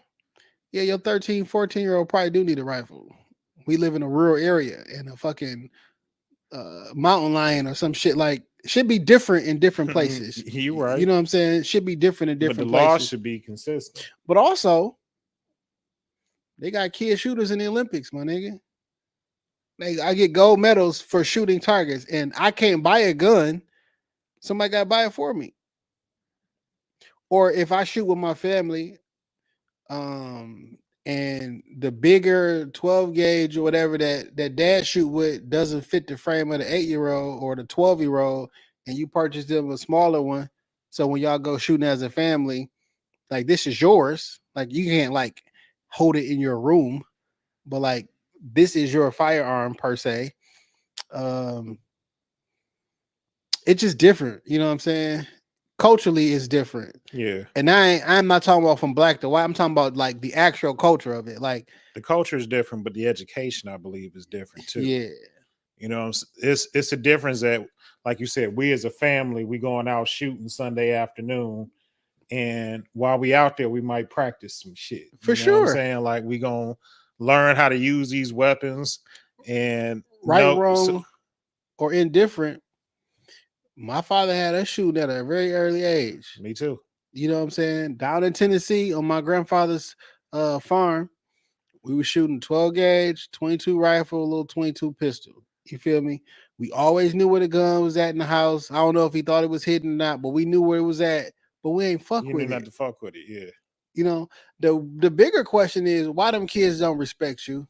Yeah, your 13, 14-year-old probably do need a rifle. We live in a rural area and a fucking mountain lion or some shit, like, should be different in different places. You right. You know what I'm saying? It should be different in different places. But the law should be consistent. But also, they got kid shooters in the Olympics, my nigga. I get gold medals for shooting targets, and I can't buy a gun. Somebody got to buy it for me. Or if I shoot with my family, and the bigger 12 gauge or whatever that dad shoot with doesn't fit the frame of the 8-year-old or the 12-year-old, and you purchase them a smaller one. So when y'all go shooting as a family, like, this is yours. Like, you can't like hold it in your room, but like, this is your firearm per se. It's just different. You know what I'm saying? Culturally, it's different. Yeah. And I'm not talking about from black to white. I'm talking about like the actual culture of it. Like, the culture is different, but the education, I believe, is different too. Yeah. You know, it's a difference that, like you said, we as a family, we going out shooting Sunday afternoon, and while we out there, we might practice some shit. For sure. What I'm sure. saying, like, we gonna learn how to use these weapons, and wrong, or indifferent. My father had us shooting at a very early age. Me too. You know what I'm saying? Down in Tennessee on my grandfather's farm, we were shooting 12 gauge, 22 rifle, a little 22 pistol. You feel me? We always knew where the gun was at in the house. I don't know if he thought it was hidden or not, but we knew where it was at. But we ain't fuck with it. Not to fuck with it, yeah. You know, the bigger question is why them kids don't respect you.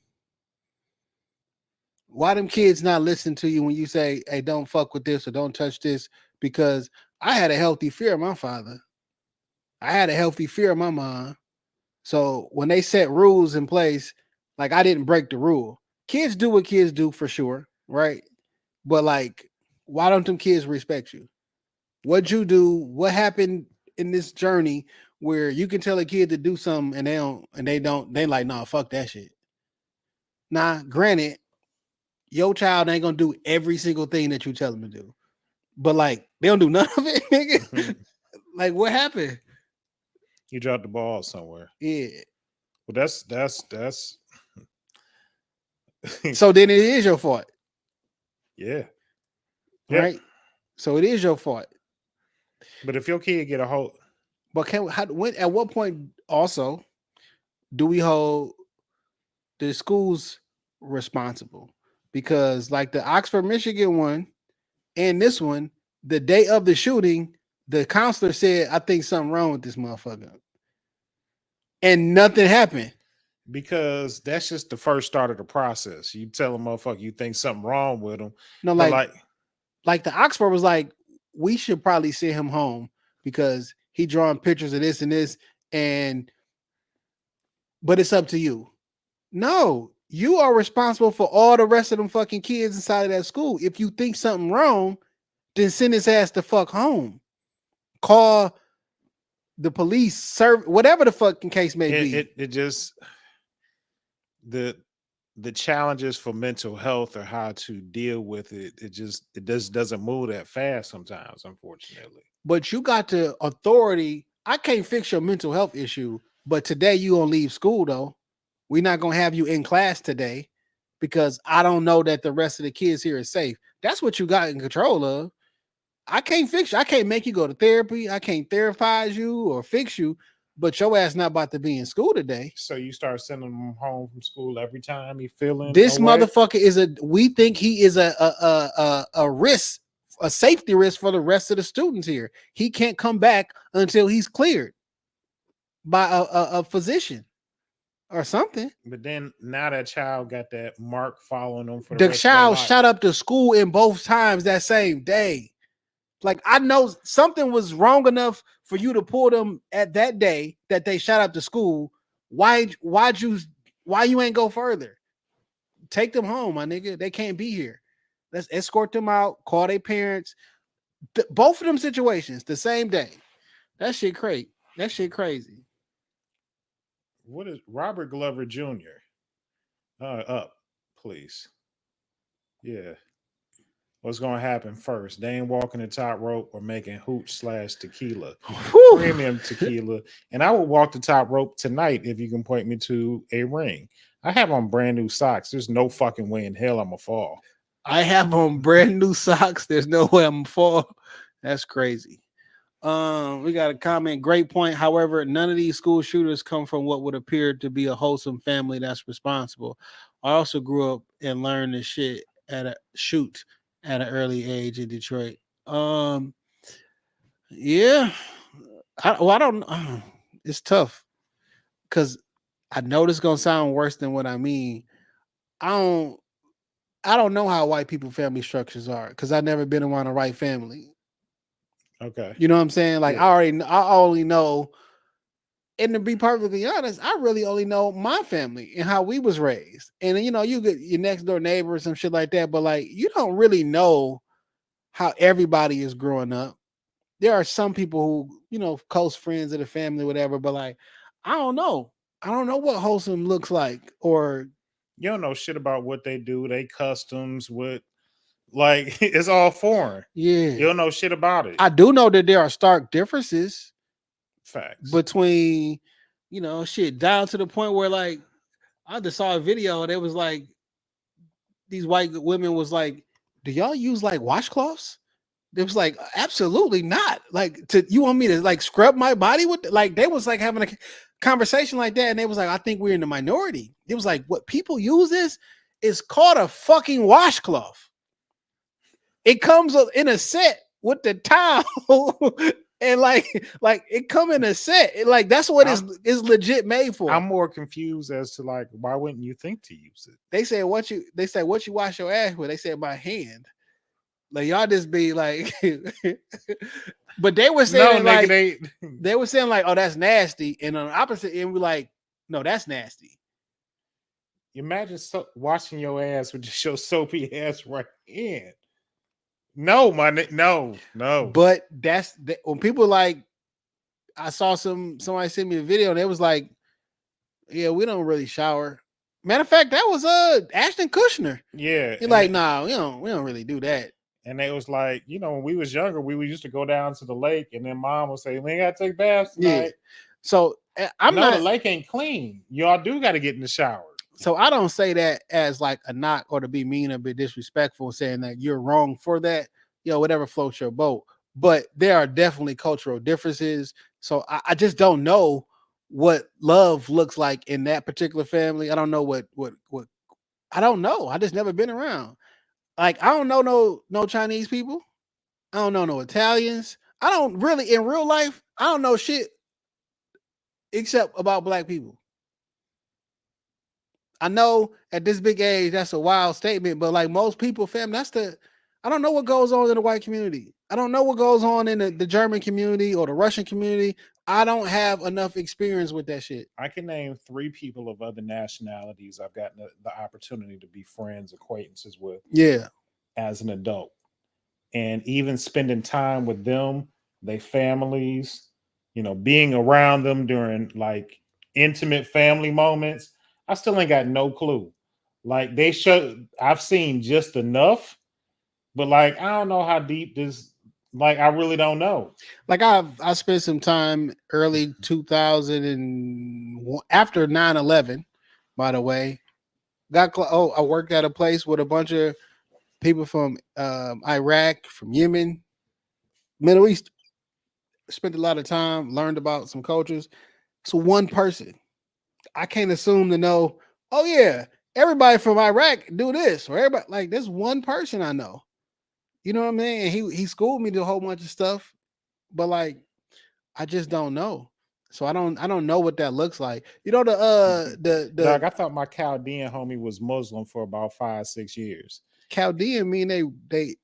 Why them kids not listen to you when you say, hey, don't fuck with this or don't touch this? Because I had a healthy fear of my father. I had a healthy fear of my mom. So when they set rules in place, like I didn't break the rule. Kids do what kids do for sure, right? But like, why don't them kids respect you? What'd you do? What happened in this journey where you can tell a kid to do something and they like, nah, fuck that shit. Nah, granted, your child ain't gonna do every single thing that you tell them to do. But like they don't do none of it, nigga. Like what happened? You dropped the ball somewhere. Yeah. Well, that's So then it is your fault. Yeah. Right? So it is your fault. But if your kid get a hold, but at what point also do we hold the schools responsible? Because like the Oxford, Michigan one and this one, the day of the shooting, the counselor said, I think something wrong with this motherfucker. And nothing happened. Because that's just the first start of the process. You tell a motherfucker you think something wrong with him. No, like the Oxford was like, we should probably send him home because he drawing pictures of this and this, but it's up to you. No, you are responsible for all the rest of them fucking kids inside of that school. If you think something wrong, then send his ass the fuck home. Call the police, serve whatever the fucking case may be. It just the challenges for mental health or how to deal with it. It just doesn't move that fast sometimes, unfortunately. But you got the authority. I can't fix your mental health issue, but today you gonna leave school though. We're not gonna have you in class today because I don't know that the rest of the kids here is safe. That's what you got in control of. I can't fix you. I can't make you go to therapy. I can't therapize you or fix you, but your ass not about to be in school today. So you start sending them home from school every time you feeling this away? Motherfucker we think he is a risk, a safety risk for the rest of the students here. He can't come back until he's cleared by a physician or something. But then now that child got that mark following them for the rest child of their life. shot up to school in both times that same day. Like I know something was wrong enough for you to pull them at that day that they shot up to school. Why you ain't go further? Take them home, my nigga. They can't be here. Let's escort them out. Call their parents. Both of them situations the same day. That shit crazy. What is Robert Glover Jr.? Up, please. Yeah. What's going to happen first? They ain't walking the top rope or making hooch/tequila. Premium tequila. And I will walk the top rope tonight if you can point me to a ring. I have on brand new socks. There's no fucking way in hell I'm going to fall. I have on brand new socks. There's no way I'm going to fall. That's crazy. We got a comment. Great point. However, none of these school shooters come from what would appear to be a wholesome family that's responsible. I also grew up and learned this shit at an early age in Detroit. Yeah. I don't it's tough because I know this is gonna sound worse than what I mean. I don't know how white people family structures are because I've never been around a white family. Okay. You know what I'm saying? Like yeah. I only know, and to be perfectly honest, I really only know my family and how we was raised. And you know, you get your next door neighbor or some shit like that, but like you don't really know how everybody is growing up. There are some people who, you know, close friends of the family, whatever, but like I don't know. I don't know what wholesome looks like, or you don't know shit about what they do, they customs, what. Like it's all foreign. Yeah. You don't know shit about it. I do know that there are stark differences. Facts. Between, you know, shit down to the point where like I just saw a video and it was like these white women was like, do y'all use like washcloths? It was like, absolutely not. Like you want me to like scrub my body with like they was like having a conversation like that, and they was like, I think we're in the minority. It was like what people use this is called a fucking washcloth. It comes in a set with the towel and like it come in a set. Like that's what is legit made for. I'm more confused as to like why wouldn't you think to use it? They said what you wash your ass with. They said my hand. Like y'all just be like, but they were saying no, like nigga, they were saying like, oh, that's nasty, and on the opposite end, we're like, no, that's nasty. Imagine washing your ass with just your soapy ass right in. No, no. But that's when people like, I saw somebody sent me a video and it was like, yeah, we don't really shower. Matter of fact, that was Ashton Kutcher. Yeah, He's like, nah, we don't really do that. And they was like, when we was younger, we used to go down to the lake, and then mom would say, "We ain't gotta take baths tonight." Yeah. So the lake ain't clean. Y'all do got to get in the shower. So I don't say that as like a knock or to be mean or be disrespectful, saying that you're wrong for that. Whatever floats your boat. But there are definitely cultural differences. So I just don't know what love looks like in that particular family. I don't know what I don't know. I just never been around. Like I don't know no Chinese people. I don't know no Italians. I don't really in real life. I don't know shit except about black people. I know at this big age that's a wild statement, but like most people, fam, I don't know what goes on in the white community. I don't know what goes on in the German community or the Russian community. I don't have enough experience with that shit. I can name 3 people of other nationalities I've gotten the opportunity to be friends, acquaintances with. Yeah. As an adult. And even spending time with them, their families, being around them during like intimate family moments, I still ain't got no clue. Like I've seen just enough, but like I don't know how deep this. Like I really don't know. Like I spent some time early 2001 after 9/11. By the way, I worked at a place with a bunch of people from Iraq, from Yemen, Middle East. Spent a lot of time, learned about some cultures. So one person, I can't assume to know. Oh yeah, everybody from Iraq do this, or everybody like this one person I know. You know what I mean? And he schooled me to a whole bunch of stuff, but like I just don't know. So I don't know what that looks like. Dog, I thought my Chaldean homie was Muslim for about 5-6 years. Chaldean mean they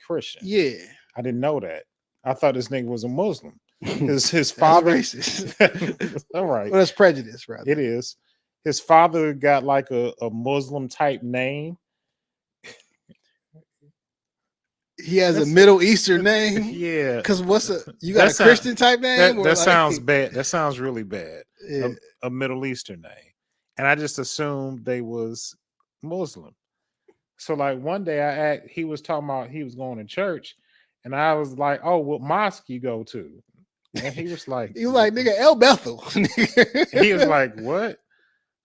Christian. Yeah. I didn't know that. I thought this nigga was a Muslim. His father racist. All right. Well, that's prejudice, rather. It is. His father got like a Muslim type name. He has a Middle Eastern name. Yeah. Because you got a Christian type name? That sounds bad. That sounds really bad. Yeah. A Middle Eastern name. And I just assumed they was Muslim. So like one day he was talking about he was going to church, and I was like, "Oh, what mosque you go to?" And he was like, "Nigga, El Bethel." He was like, "What?"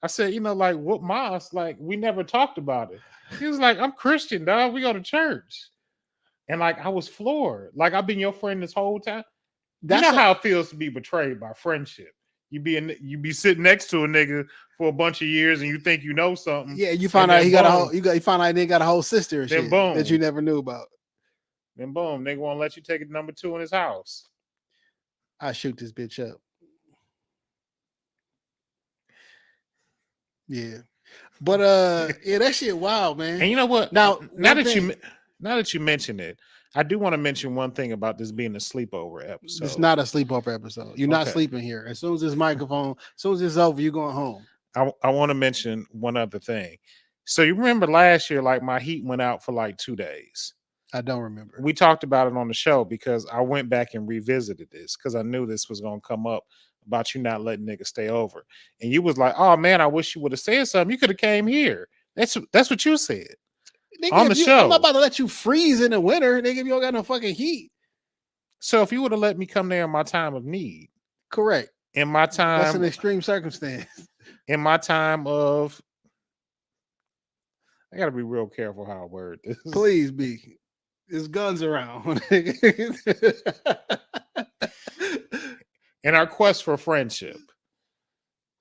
I said, like what mosque? Like we never talked about it. He was like, "I'm Christian, dog. We go to church." And like I was floored. Like I've been your friend this whole time. You know how it feels to be betrayed by friendship. You be sitting next to a nigga for a bunch of years, and you think you know something. Yeah, you find out you find out they got a whole sister and shit boom, that you never knew about. Then boom, they won't let you take it number 2 in his house. I shoot this bitch up. Yeah, but yeah, that shit wild, man. And you know what? Now that you mention it, I do want to mention one thing about this being a sleepover episode. It's not a sleepover episode. You're not sleeping here. As soon as this microphone, as soon as it's over, you're going home. I want to mention one other thing. So you remember last year, like my heat went out for like 2 days. I don't remember. We talked about it on the show because I went back and revisited this because I knew this was going to come up about you not letting niggas stay over. And you was like, "Oh man, I wish you would have said something. You could have came here." That's what you said. Nigga, on the show. I'm not about to let you freeze in the winter, nigga, if you don't got no fucking heat. So if you would have let me come there in my time of need. Correct. In my time. That's an extreme circumstance. In my time of. I got to be real careful how I word this. Please be. There's guns around. In our quest for friendship.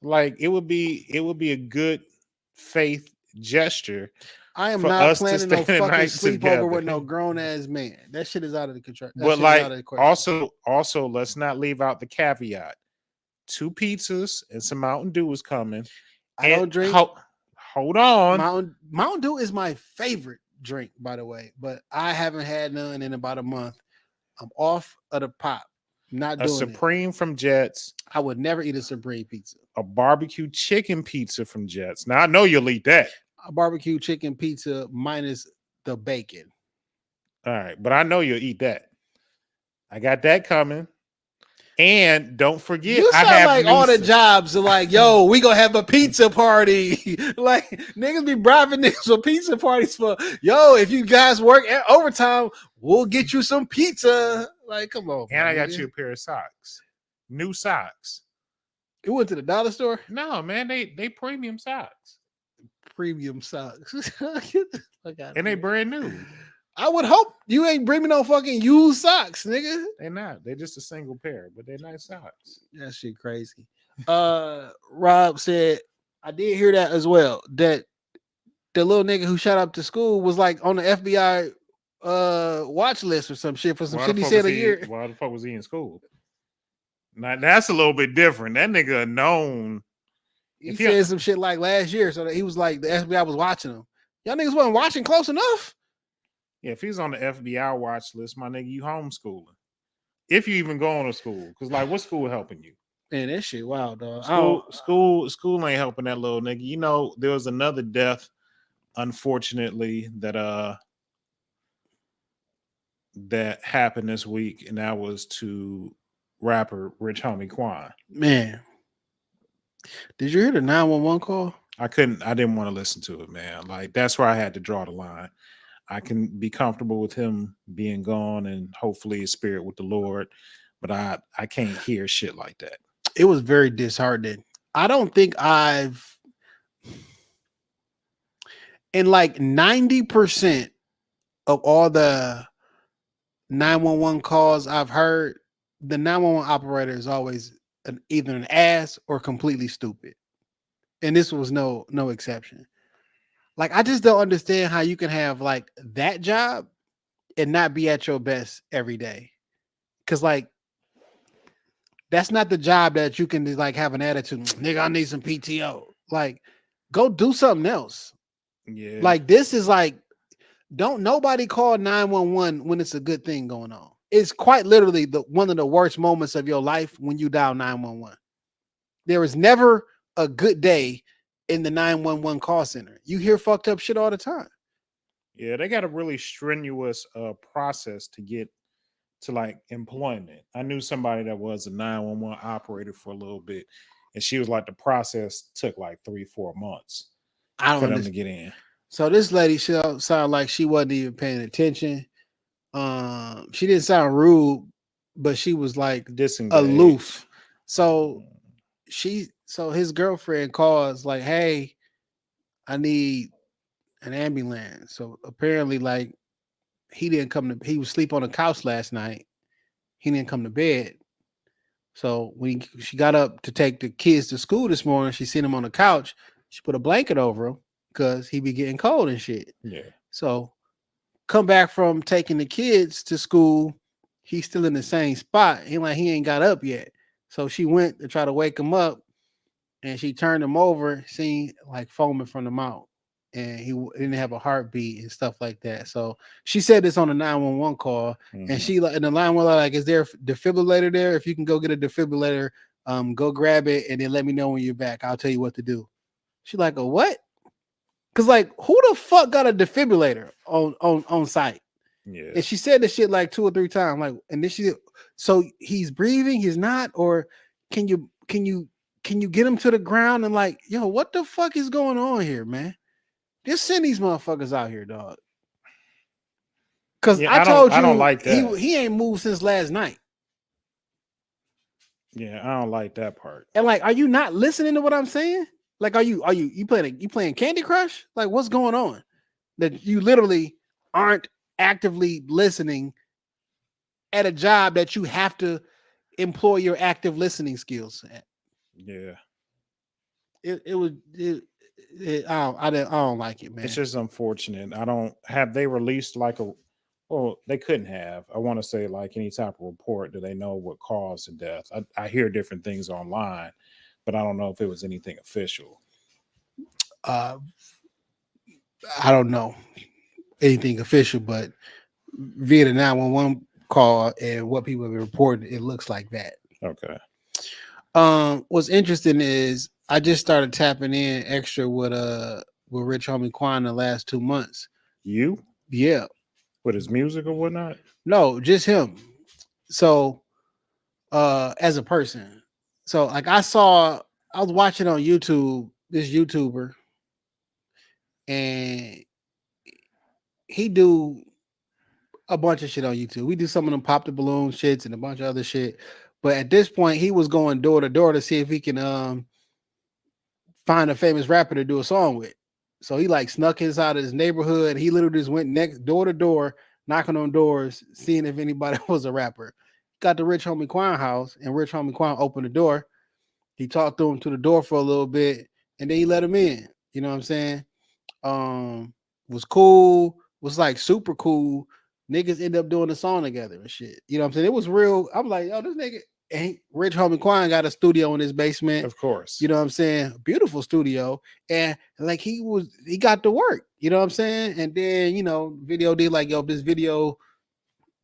Like it would be a good faith gesture. I am for not us to planning no stay the fucking night sleepover together. with no grown ass man. That shit is out of the control. That But shit is like out of the question. also let's not leave out the caveat. 2 pizzas and some Mountain Dew is coming. I don't drink. Hold on. Mountain Dew is my favorite drink, by the way, but I haven't had none in about a month. I'm off of the pop. Not A doing Supreme from Jets. I would never eat a Supreme pizza. A barbecue chicken pizza from Jets. Now I know you'll eat that. A barbecue chicken pizza minus the bacon. All right, but I know you'll eat that. I got that coming. And don't forget, You I sound have like all the jobs are like, yo, we gonna have a pizza party. Like niggas be bribing niggas for pizza parties for, yo, if you guys work at overtime, we'll get you some pizza. Like, come on. And I got you a pair of socks. New socks. You went to the dollar store? No, man, they premium socks. Premium socks. And they brand new. I would hope you ain't bring me no fucking used socks, nigga. They're not. They're just a single pair, but they're nice socks. That shit crazy. Rob said, I did hear that as well. That the little nigga who shot up to school was like on the FBI watch list or some shit for some shit he said a year. Why the fuck was he in school? Now that's a little bit different. That nigga known. He said some shit like last year, so that he was like the FBI was watching him. Y'all niggas wasn't watching close enough. Yeah, if he's on the FBI watch list, my nigga, you homeschooling. If you even go to school, because like, what school helping you? Man, that shit wild, dog. School ain't helping that little nigga. You know, there was another death, unfortunately, that happened this week, and that was to rapper Rich Homie Quan. Man, did you hear the 911 call? I didn't want to listen to it, man. Like, that's where I had to draw the line. I can be comfortable with him being gone and hopefully his spirit with the Lord, but I can't hear shit like that. It was very disheartening. I don't think in like 90% of all the 911 calls I've heard, the 911 operator is always either an ass or completely stupid. And this was no exception. Like, I just don't understand how you can have like that job and not be at your best every day. Cause like, that's not the job that you can like have an attitude. Nigga, I need some PTO. Like, go do something else. Yeah. Like, this is like, don't nobody call 911 when it's a good thing going on. It's quite literally one of the worst moments of your life when you dial 911. There is never a good day in the 911 call center. You hear fucked up shit all the time. Yeah, they got a really strenuous process to get to like employment. I knew somebody that was a 911 operator for a little bit, and she was like, the process took like 3-4 months for them to get in. So this lady sounded like she wasn't even paying attention. She didn't sound rude, but she was like disengaged, aloof. So his girlfriend calls like, hey, I need an ambulance. So apparently, like, he was asleep on the couch last night. He didn't come to bed. So when she got up to take the kids to school this morning, she seen him on the couch. She put a blanket over him because he be getting cold and shit. Yeah. So come back from taking the kids to school, he's still in the same spot. He ain't got up yet. So she went to try to wake him up, and she turned him over, seen like foaming from the mouth, and he didn't have a heartbeat and stuff like that. So she said this on a 911 call, and she and the line was like, "Is there a defibrillator there? If you can go get a defibrillator, go grab it, and then let me know when you're back. I'll tell you what to do." She's like, "A what?" Because like, who the fuck got a defibrillator on site? Yeah. And she said this shit like 2 or 3 times. Like, and then so he's breathing, he's not, or can you get him to the ground and like, yo, what the fuck is going on here, man? Just send these motherfuckers out here, dog. Because I told you, I don't like that. He ain't moved since last night. Yeah, I don't like that part. And like, are you not listening to what I'm saying? Like, are you playing Candy Crush? Like, what's going on? That you literally aren't actively listening at a job that you have to employ your active listening skills at. Yeah. I don't like it, man. It's just unfortunate. I don't have they released like a well, they couldn't have. I want to say like any type of report. Do they know what caused the death? I hear different things online, but I don't know if it was anything official. I don't know anything official, but via the 911 call and what people have reported, it looks like that. Okay. What's interesting is I just started tapping in extra with Rich Homie Quan the last 2 months. You? Yeah. With his music or whatnot? No, just him. So as a person. So like I was watching on YouTube, this YouTuber, and he do a bunch of shit on YouTube. We do some of them pop the balloon shits and a bunch of other shit. But at this point, he was going door to door to see if he can find a famous rapper to do a song with. So he like snuck inside of his neighborhood. He literally just went next door to door, knocking on doors, seeing if anybody was a rapper. Got to Rich Homie Quan house, and Rich Homie Quan opened the door. He talked to him to the door for a little bit, and then he let him in. You know what I'm saying? Was cool, was like super cool. Niggas end up doing a song together and shit. You know what I'm saying? It was real. I'm like, yo, this nigga ain't Rich Homie Quan got a studio in his basement. Of course. You know what I'm saying? Beautiful studio. And like he got to work. You know what I'm saying? And then, you know, video did like, yo, this video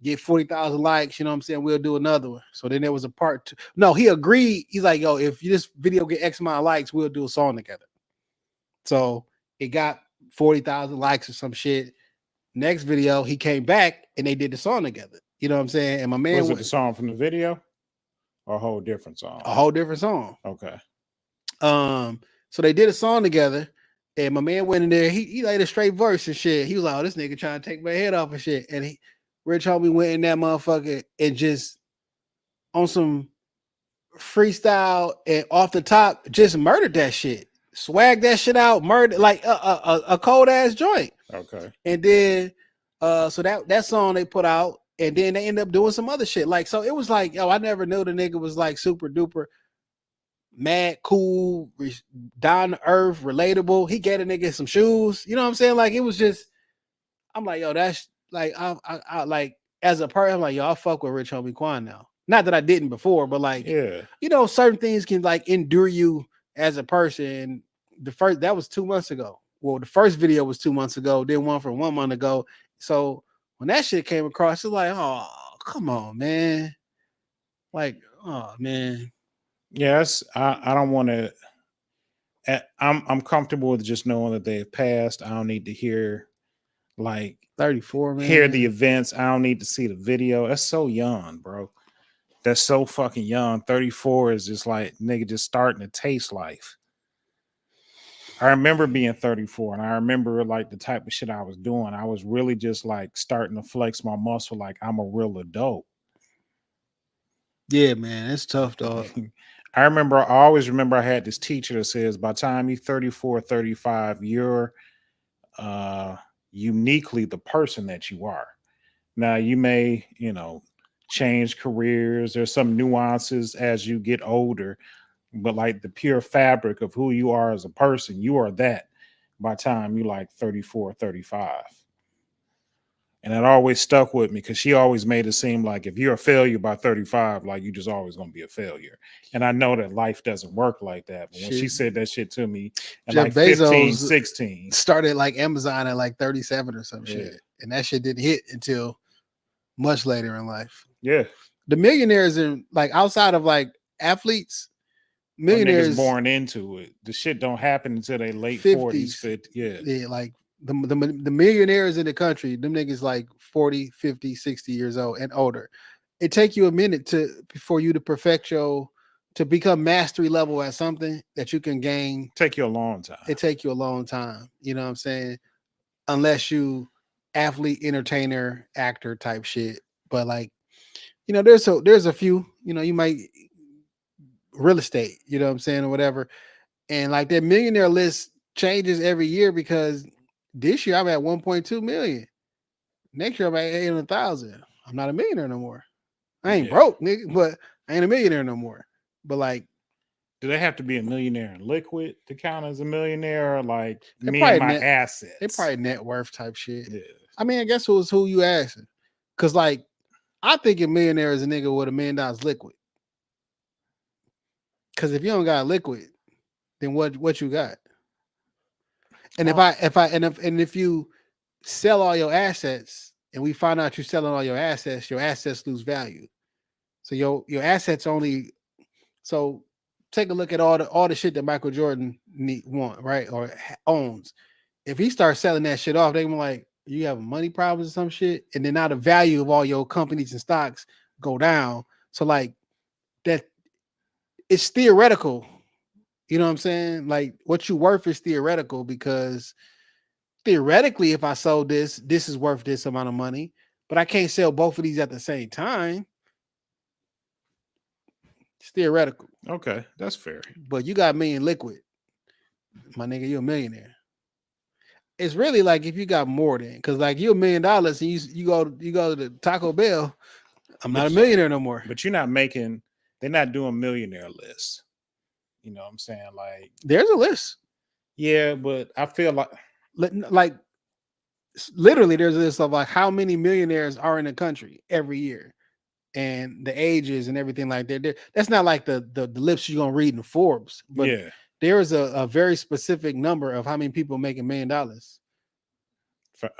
get 40,000 likes, you know what I'm saying? We'll do another one. So then there was a part 2. No, he agreed. He's like, yo, if this video get X amount of likes, we'll do a song together. So it got 40,000 likes or some shit. Next video, he came back and they did the song together. You know what I'm saying? And my man was it the song from the video or a whole different song? A whole different song. Okay. So they did a song together, and my man went in there. He laid a straight verse and shit. He was like, oh, this nigga trying to take my head off and shit. And Rich Homie went in that motherfucker and just on some freestyle and off the top, just murdered that shit. Swag that shit out, murder like a cold ass joint. Okay. And then so that song they put out, and then they end up doing some other shit. Like, so it was like, yo, I never knew the nigga was like super duper mad, cool, down to earth, relatable. He gave a nigga some shoes. You know what I'm saying? Like, it was just, I'm like, yo, that's like, I like as a person, I'm like, yo, I fuck with Rich Homie Quan now. Not that I didn't before, but like, yeah, you know, certain things can like endure you as a person. That was 2 months ago. Well, the first video was 2 months ago, then one from 1 month ago. So when that shit came across, it's like, oh, come on, man. Like, oh man. Yes, I don't want to. I'm comfortable with just knowing that they've passed. I don't need to hear like 34, man. Hear the events. I don't need to see the video. That's so young, bro. That's so fucking young. 34 is just like nigga just starting to taste life. I remember being 34, and I remember like the type of shit I was doing. I was really just like starting to flex my muscle, like I'm a real adult. Yeah, man, it's tough, dog. I always remember I had this teacher that says by the time you're 34, 35, you're uniquely the person that you are. Now you may, change careers. There's some nuances as you get older, but like the pure fabric of who you are as a person, you are that by the time you like 34, 35. And it always stuck with me because she always made it seem like if you're a failure by 35, like you just always going to be a failure. And I know that life doesn't work like that. But when she said that shit to me at Jeff like 15, Bezos 16. Started like Amazon at like 37 or some shit. And that shit didn't hit until much later in life. Yeah. The millionaires in like outside of like athletes, millionaires born into it. The shit don't happen until they late 40s, 50. Yeah, like the millionaires in the country, them niggas like 40, 50, 60 years old and older. It take you a minute for you to perfect to become mastery level at something that you can gain. Take you a long time. It take you a long time. You know what I'm saying? Unless you athlete, entertainer, actor type shit. But like, there's a few, you might real estate, you know what I'm saying, or whatever. And like that millionaire list changes every year because this year I'm at 1.2 million. Next year I'm at 800,000. I'm not a millionaire no more. I ain't broke, nigga, but I ain't a millionaire no more. But like Do they have to be a millionaire in liquid to count as a millionaire, or like They me probably and my net- assets? They probably net worth type shit. Yeah. I mean, I guess it was who you asking. Cause like I think a millionaire is a nigga with $1 million liquid. Cause if you don't got liquid, then what you got? And if you sell all your assets and we find out you're selling all your assets lose value. So your assets only. So take a look at all the shit that Michael Jordan want, right, or owns. If he starts selling that shit off, they gonna be like, you have money problems or some shit, and then now the value of all your companies and stocks go down. So like that, it's theoretical. You know what I'm saying? Like what you worth is theoretical because theoretically, if I sold this is worth this amount of money, but I can't sell both of these at the same time. It's theoretical. Okay, that's fair. But you got $1 million liquid, my nigga, you're a millionaire. It's really like if you got more than, because like you're $1 million and you go to Taco Bell, I'm not a millionaire no more. But you're not making. They're not doing millionaire lists. You know what I'm saying? Like There's a list. Yeah, but I feel like literally there's a list of like how many millionaires are in the country every year and the ages and everything like that. That's not like the lists you're gonna read in Forbes, but yeah. there is a very specific number of how many people making $1 million.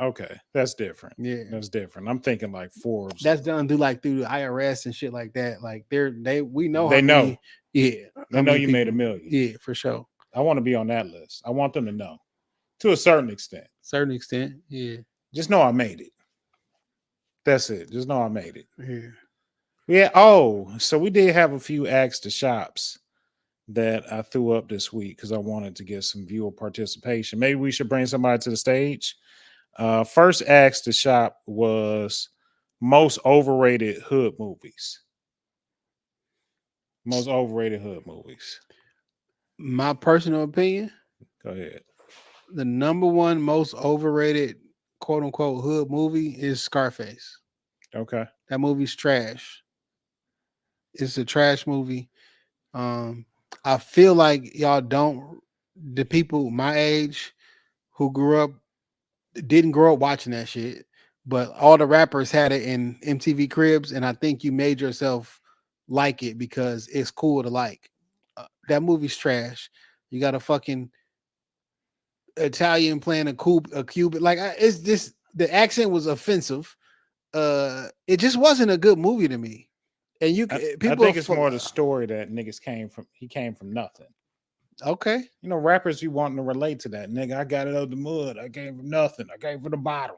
Okay, that's different. Yeah, That's different. I'm thinking like Forbes. that's done through the IRS and shit like that. Like we know They how know. many, yeah, They know you made $1 million. Yeah, for sure. I want to be on that list. I want them to know, to a certain extent. Certain extent, yeah. Just know I made it. That's it. Just know I made it. Yeah. Yeah. Oh, so we did have a few Ask the Shops that I threw up this week because I wanted to get some viewer participation. Maybe we should bring somebody to the stage. First Ask the Shop was most overrated hood movies. Most overrated hood movies. My personal opinion, Go ahead. the number one most overrated quote unquote hood movie is Scarface. Okay. That movie's trash. It's a trash movie. I feel like the people my age who didn't grow up watching that shit, but all the rappers had it in MTV Cribs, and I think you made yourself like it because it's cool to like. That movie's trash. You got a fucking Italian playing a Cuban. Like it's just the accent was offensive. It just wasn't a good movie to me. And I think it's more the story that niggas he came from nothing. Okay. You know, rappers you wanting to relate to that. Nigga, I got it out of the mud. I came from nothing. I came from the bottom.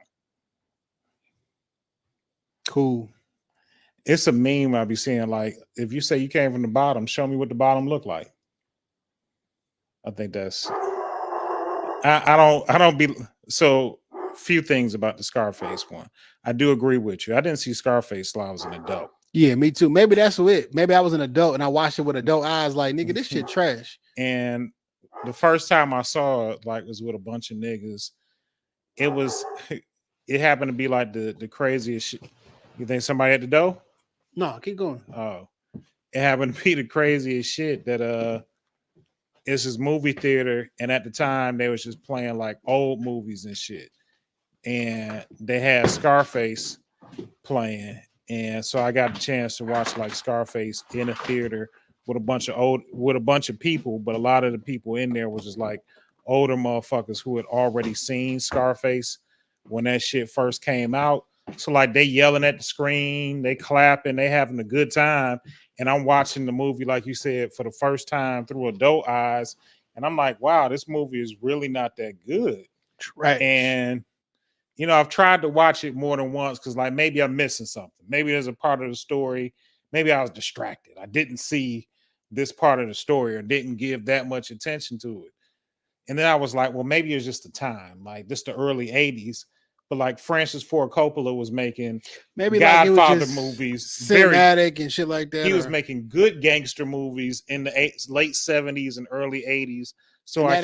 Cool. It's a meme I be seeing. Like, if you say you came from the bottom, show me what the bottom look like. I think that's I don't be so few things about the Scarface one. I do agree with you. I didn't see Scarface till I was an adult. Yeah, me too. Maybe that's it. Maybe I was an adult and I watched it with adult eyes. Like, nigga, this shit trash. And the first time I saw it, like, was with a bunch of niggas. It happened to be like the craziest shit. You think somebody at the door? No, keep going. Oh, it happened to be the craziest shit that it's this movie theater, and at the time they was just playing like old movies and shit, and they had Scarface playing, and so I got the chance to watch like Scarface in a theater with a bunch of people, but a lot of the people in there was just like older motherfuckers who had already seen Scarface when that shit first came out. So like they yelling at the screen, they clapping, they having a good time. And I'm watching the movie, like you said, for the first time through adult eyes. And I'm like, wow, this movie is really not that good. Right. And, you know, I've tried to watch it more than once because like maybe I'm missing something. Maybe there's a part of the story. Maybe I was distracted. I didn't see this part of the story or didn't give that much attention to it. And then I was like, well, maybe it's just the time. Like this the early 80s. But like Francis Ford Coppola was making maybe Godfather like movies, cinematic and shit like that. He was making good gangster movies in the late 70s and early 80s. So I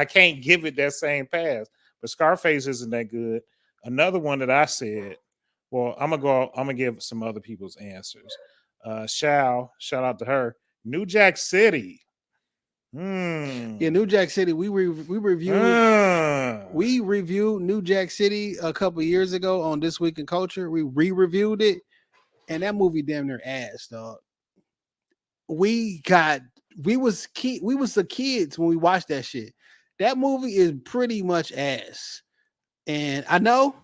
can't give it that same pass. But Scarface isn't that good. Another one that I said, well, I'm gonna give some other people's answers. Shout out to her. New Jack City. Yeah, New Jack City. We reviewed New Jack City a couple years ago on This Week in Culture. We re-reviewed it, and that movie damn near ass, dog. We was the kids when we watched that shit. That movie is pretty much ass. And I know,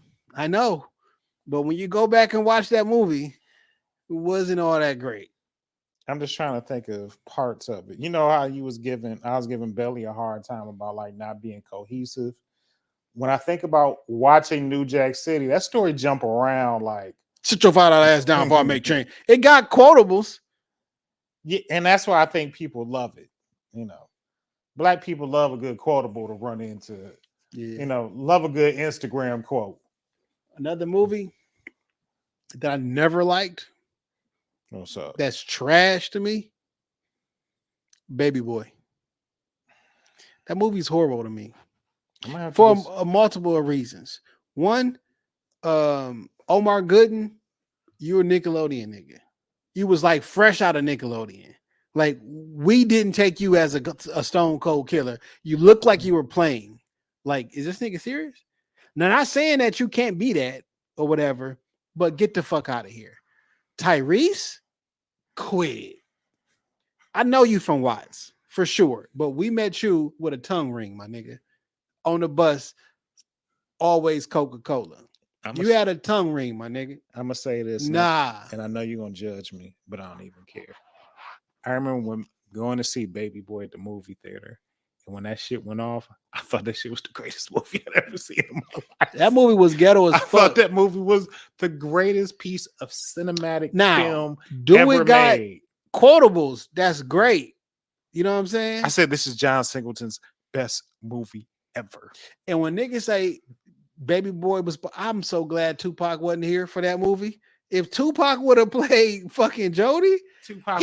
but when you go back and watch that movie, it wasn't all that great. I'm just trying to think of parts of it. You know how I was giving Belly a hard time about like not being cohesive. When I think about watching New Jack City, that story jump around like sit your $5 ass down before I make change. It got quotables. Yeah, and that's why I think people love it. You know, Black people love a good quotable to run into. Yeah. You know, love a good Instagram quote. Another movie that I never liked. What's up? That's trash to me. Baby Boy. That movie's horrible to me for multiple reasons. One, Omar Gooden, you a Nickelodeon nigga. You was like fresh out of Nickelodeon. Like we didn't take you as a stone cold killer. You look like you were playing. Like, is this nigga serious? Now, not saying that you can't be that or whatever, but get the fuck out of here. Tyrese, quit. I know you from Watts for sure, but we met you with a tongue ring, my nigga, on the bus. Always Coca-Cola. You had a tongue ring, my nigga. I'm gonna say this, and I know you're gonna judge me, but I don't even care. I remember when going to see Baby Boy at the movie theater, and when that shit went off, I thought that shit was the greatest movie I'd ever seen in my life. That movie was ghetto as fuck. I thought that movie was the greatest piece of cinematic film ever made. Quotables, that's great. You know what I'm saying? I said this is John Singleton's best movie ever. And when niggas say Baby Boy was, I'm so glad Tupac wasn't here for that movie. If Tupac would have played fucking Jody, Tupac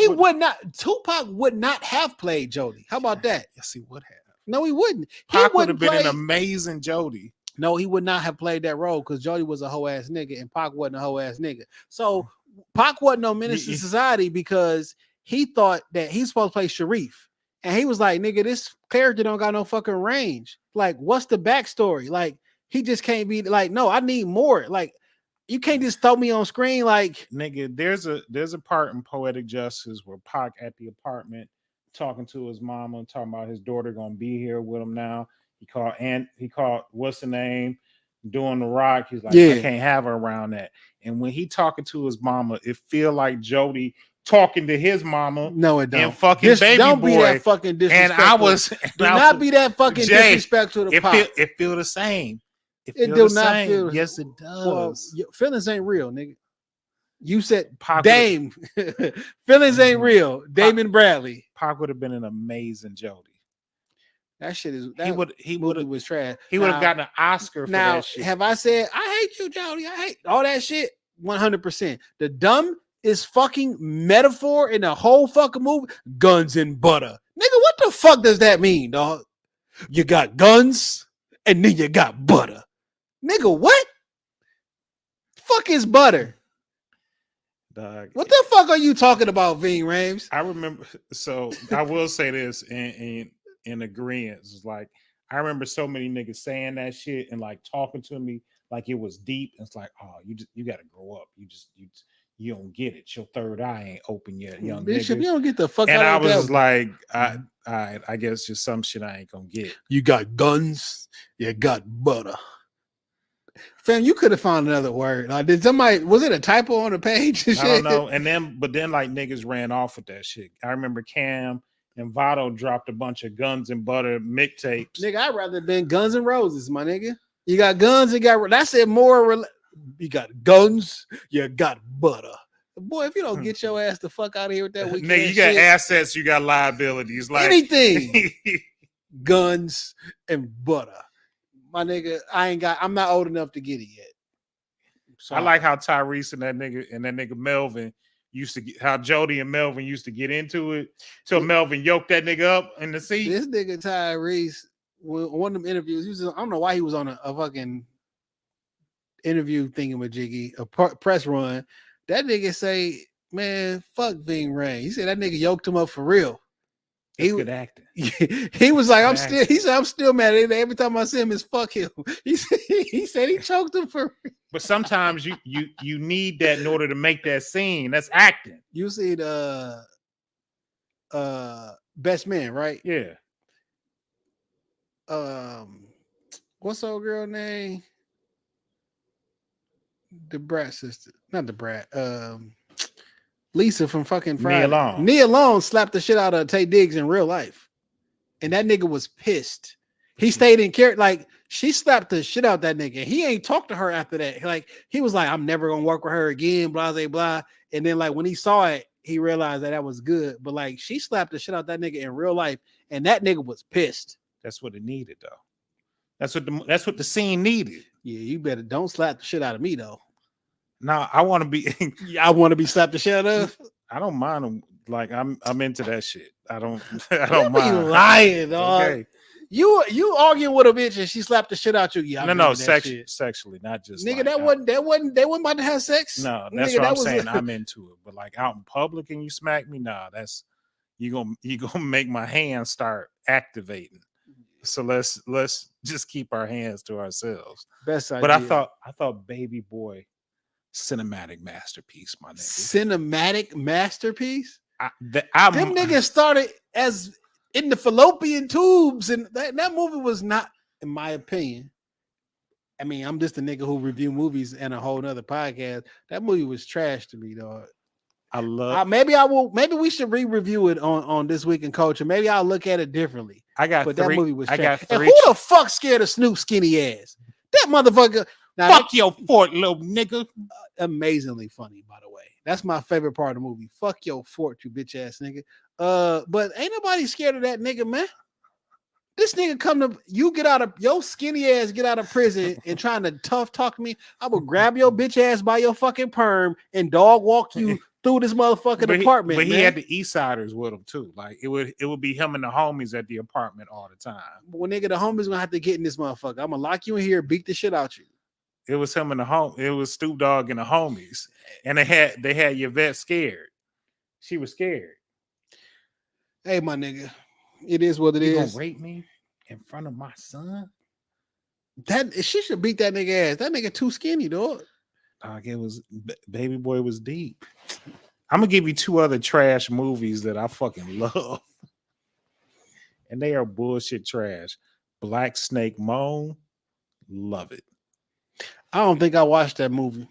would not have played Jody. How about that? Yes, he would have. No, he wouldn't. Pac would have been an amazing Jody. No, he would not have played that role because Jody was a hoe ass nigga and Pac wasn't a hoe ass nigga. So Pac wasn't no menace to society because he thought that he's supposed to play Sharif. And he was like, nigga, this character don't got no fucking range. Like, what's the backstory? Like, he just can't be like, no, I need more. Like, you can't just throw me on screen like, nigga. There's a part in Poetic Justice where Pac at the apartment talking to his mama, talking about his daughter gonna be here with him now. He called what's the name? Doing the Rock. He's like, I can't have her around that. And when he talking to his mama, it feel like Jody talking to his mama. No, it don't. And fucking Baby don't Boy. Be that fucking disrespectful. Do not be that fucking disrespectful to Pac. It feel the same. It do not feel. Yes, it does. Well, feelings ain't real, nigga. You said Dame. Feelings ain't real. Damon Bradley. Pac would have been an amazing Jody. That shit is. He would have was trash. He would have gotten an Oscar for that shit. Have I said I hate you, Jody? I hate all that shit. 100%. The dumb is fucking metaphor in the whole fucking movie. Guns and butter, nigga. What the fuck does that mean, dog? You got guns and then you got butter. Nigga, what? Fuck is butter? Dog. What the fuck are you talking about, Ving Rames? I remember. So I will say this in agreement. It's like I remember so many niggas saying that shit and like talking to me like it was deep. And it's like, oh, you got to grow up. You don't get it. Your third eye ain't open yet, young Bishop. nigga. You don't get the fuck and out of that. And I was that. like, I guess just some shit I ain't gonna get. You got guns. You got butter. Fam, you could have found another word. Like, did somebody, was it a typo on the page? I don't know. But then like niggas ran off with that shit. I remember Cam and Votto dropped a bunch of Guns and Butter mixtapes. Nigga, I'd rather been Guns and Roses, my nigga. You got guns, that's it more. You got guns, you got butter. Boy, if you don't get your ass the fuck out of here with that weekend nigga, you got assets, you got liabilities. Like anything. Guns and butter. My nigga, I'm not old enough to get it yet. So I like how Tyrese and that nigga Melvin used to get, how Jody and Melvin used to get into it till Melvin yoked that nigga up in the seat. This nigga Tyrese, one of them interviews, I don't know why he was on a fucking interview thingamajiggy, a press run. That nigga say Man, fuck Ving Rhames. He said that nigga yoked him up for real. That's good acting. He was like, He said, I'm still mad at him. Every time I see him, it's fuck him. He said he choked him for real. But sometimes you need that in order to make that scene. That's acting. You see Best Man, right? Yeah. What's old girl name? The Brat sister. Not the Brat. Lisa from fucking Friday. Nia Long slapped the shit out of Tay Diggs in real life. And that nigga was pissed. He stayed in character. Like, she slapped the shit out that nigga. He ain't talked to her after that. Like, he was like, I'm never gonna work with her again, blah, blah, blah. And then, like, when he saw it, he realized that was good. But, like, she slapped the shit out that nigga in real life. And that nigga was pissed. That's what it needed, though. That's what the scene needed. Yeah, you better don't slap the shit out of me, though. No, I want to be. I want to be slapped the shit out of. I don't mind them. Like I'm into that shit. I don't You mind. be lying, dog. Okay. You arguing with a bitch and she slapped the shit out you? Yeah, no, sexually, not just nigga. Like, they wasn't about to have sex. No, that's nigga, what I'm saying. I'm into it, but like out in public and you smack me, nah, that's you gonna make my hands start activating. So let's just keep our hands to ourselves. Best idea. But I thought Baby Boy. Cinematic masterpiece, my nigga. Cinematic masterpiece. Them niggas started as in the fallopian tubes, and that movie was not, in my opinion. I mean, I'm just a nigga who review movies and a whole nother podcast. That movie was trash to me, dog. Maybe we should re-review it on This Week in Culture. Maybe I'll look at it differently. That movie was trash. And who the fuck scared of Snoop skinny ass? That motherfucker. Now, fuck your fort, little nigga. Amazingly funny, by the way. That's my favorite part of the movie. Fuck your fort, you bitch ass nigga. But ain't nobody scared of that nigga, man. This nigga your skinny ass get out of prison and trying to tough talk to me. I will grab your bitch ass by your fucking perm and dog walk you through this motherfucking apartment. But he had the East Siders with him too. Like it would be him and the homies at the apartment all the time. Well, nigga, the homies gonna have to get in this motherfucker. I'm gonna lock you in here, beat the shit out you. It was him and it was Snoop Dogg and the homies. And they had Yvette scared. She was scared. Hey, my nigga. It is what it is. You gonna rape me in front of my son? She should beat that nigga ass. That nigga too skinny, dog. Baby Boy was deep. I'm gonna give you two other trash movies that I fucking love. And they are bullshit trash. Black Snake Moan. Love it. I don't think I watched that movie.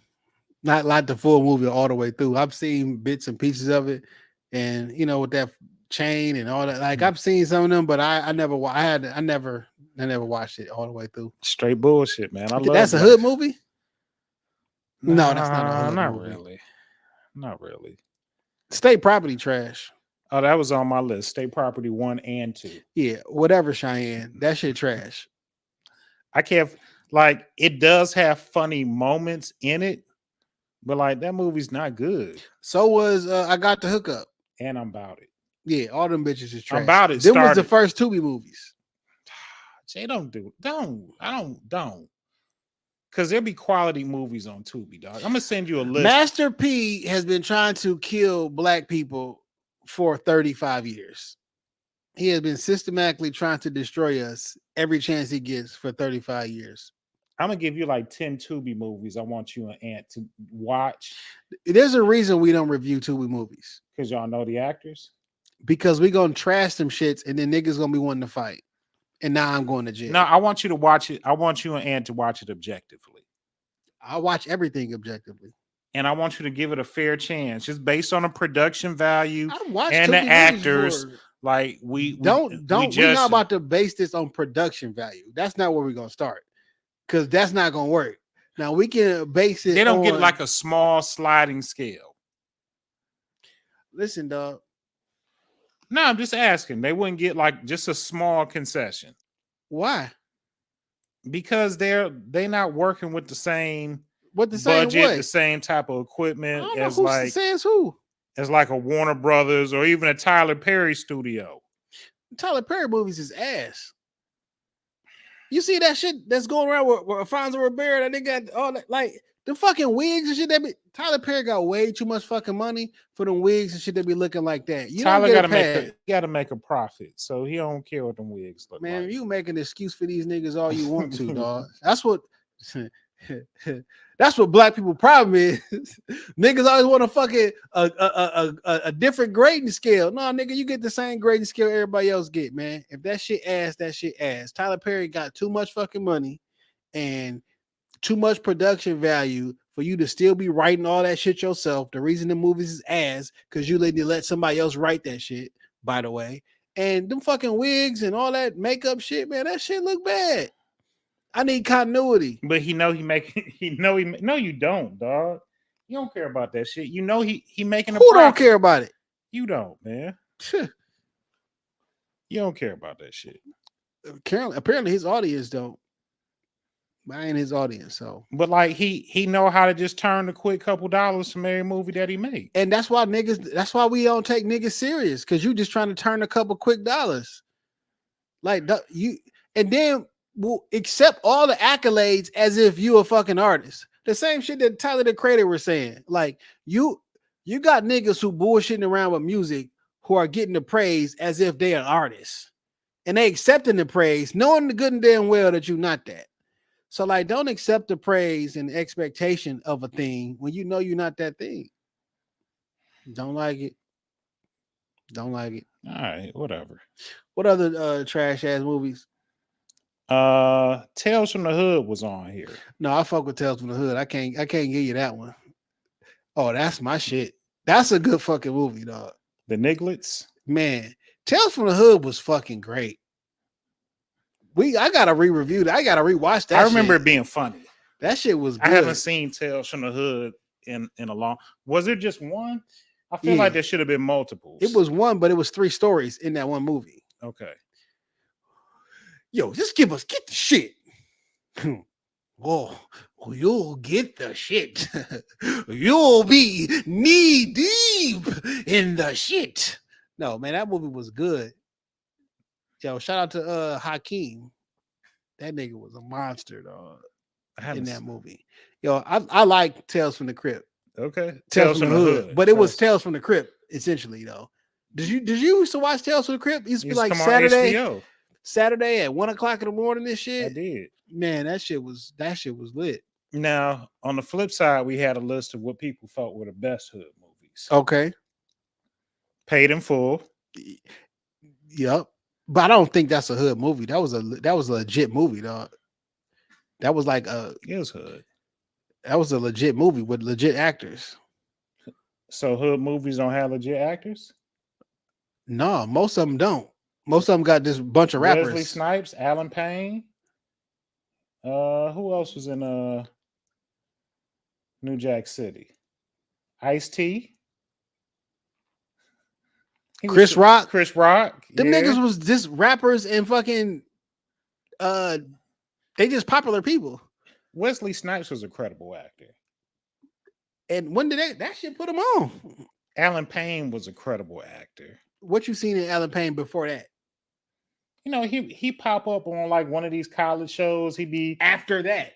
Not like the full movie all the way through. I've seen bits and pieces of it, and with that chain and all that. Like I've seen some of them, but I never watched it all the way through. Straight bullshit, man. That's a hood movie. No, that's not a hood movie. Not really. State Property trash. Oh, that was on my list. State Property 1 and 2. Yeah, whatever, Cheyenne. That shit trash. I can't. Like, it does have funny moments in it, but like that movie's not good. So was I Got the Hookup. And I'm About It. Yeah, all them bitches is trash. I'm About It. Them was the first Tubi movies. Jay, don't. Because there'll be quality movies on Tubi, dog. I'm gonna send you a list. Master P has been trying to kill black people for 35 years. He has been systematically trying to destroy us every chance he gets for 35 years. I'm gonna give you like 10 Tubi movies I want you and Ant to watch. There's a reason we don't review Tubi movies. Because y'all know the actors? Because we're gonna trash them shits and then niggas gonna be wanting to fight. And now I'm going to jail. No, I want you to watch it. I want you and Ant to watch it objectively. I watch everything objectively. And I want you to give it a fair chance, just based on the production value and the actors. Like we're not about to base this on production value. That's not where we're gonna start. Because that's not gonna work. Now we can base it. They don't get like a small sliding scale. Listen, dog. No, I'm just asking. They wouldn't get like just a small concession. Why? Because they're not working with the same budget, the same type of equipment as like says who? As like a Warner Brothers or even a Tyler Perry studio. Tyler Perry movies is ass. You see that shit that's going around with Alfonso Ribeiro, that they got all that, like The fucking wigs and shit. Tyler Perry got way too much fucking money for them wigs and shit that be looking like that. You Tyler don't get gotta make a profit, so he don't care what them wigs look man, like. you make an excuse for these niggas all you want to, dog. That's what that's what black people problem is. Niggas always want to fucking a different grading scale. No, nigga, you get the same grading scale everybody else get, man. If that shit ass, that shit ass. Tyler Perry got too much fucking money and too much production value for you to still be writing all that shit yourself. The reason the movies is ass because you let somebody else write that shit, by the way. And them fucking wigs and all that makeup shit, man, that shit look bad. I need continuity. But no, you don't, dog. You don't care about that shit. You know he making a Who profit. don't care about it? You don't, man. You don't care about that shit. Apparently his audience don't. I ain't his audience, so. But like he know how to just turn a quick couple dollars from every movie that he made. And that's why we don't take niggas serious, because you just trying to turn a couple quick dollars. Like and then will accept all the accolades as if you a fucking artist. The same shit that Tyler the Creator was saying. Like you got niggas who bullshitting around with music who are getting the praise as if they are artists. And they accepting the praise, knowing the good and damn well that you're not that. So, like, don't accept the praise and the expectation of a thing when you know you're not that thing. Don't like it. Don't like it. All right, whatever. What other trash ass movies? Tales from the Hood was on here. No, I fuck with Tales from the Hood. I can't give you that one. Oh, that's my shit. That's a good fucking movie, dog. The Nigglets? Man, Tales from the Hood was fucking great. I gotta re-review that. I gotta rewatch that. I remember it being funny. That shit was good. I haven't seen Tales from the Hood in a long. Was there just one? I feel like there should have been multiples. It was one, but it was 3 stories in that one movie. Okay. Yo, just get the shit. Whoa, you'll get the shit. You'll be knee deep in the shit. No, man, that movie was good. Yo, shout out to Hakeem. That nigga was a monster, dog. In that movie. Yo, I like Tales from the Crypt. Okay. Tales from the Hood. But it was Tales from the Crypt, essentially, though. Did you used to watch Tales from the Crypt? It used to be like Saturday at 1 o'clock in the morning and shit. I did. Man, that shit was lit. Now, on the flip side, we had a list of what people thought were the best hood movies. Okay. Paid in Full. Yep. But I don't think that's a hood movie. That was a legit movie, dog. That was like it was hood. That was a legit movie with legit actors. So hood movies don't have legit actors? No, most of them don't. Most of them got this bunch of rappers. Wesley Snipes, Alan Payne. Who else was in New Jack City? Ice-T. Chris Rock. Them yeah. niggas was just rappers and fucking they just popular people. Wesley Snipes was a credible actor. And when did that shit put him on? Alan Payne was a credible actor. What you seen in Alan Payne before that? You know, he pop up on like one of these college shows. He'd be after that.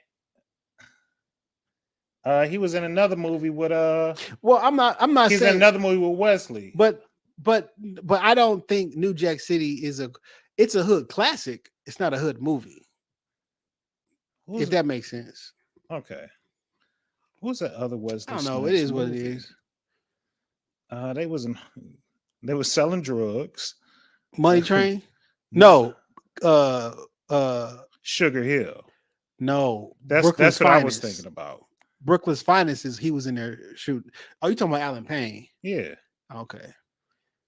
He was in another movie with Well, I'm not he's saying in another movie with Wesley. But I don't think New Jack City it's a hood classic. It's not a hood movie. If that makes sense. Okay. Who's that other Wesley? I don't know. It is what it is. They were selling drugs. Money Train? No. Sugar Hill. No. That's what I was thinking about. Brooklyn's Finest he was in there shooting. Oh, you talking about Alan Payne? Yeah. Okay.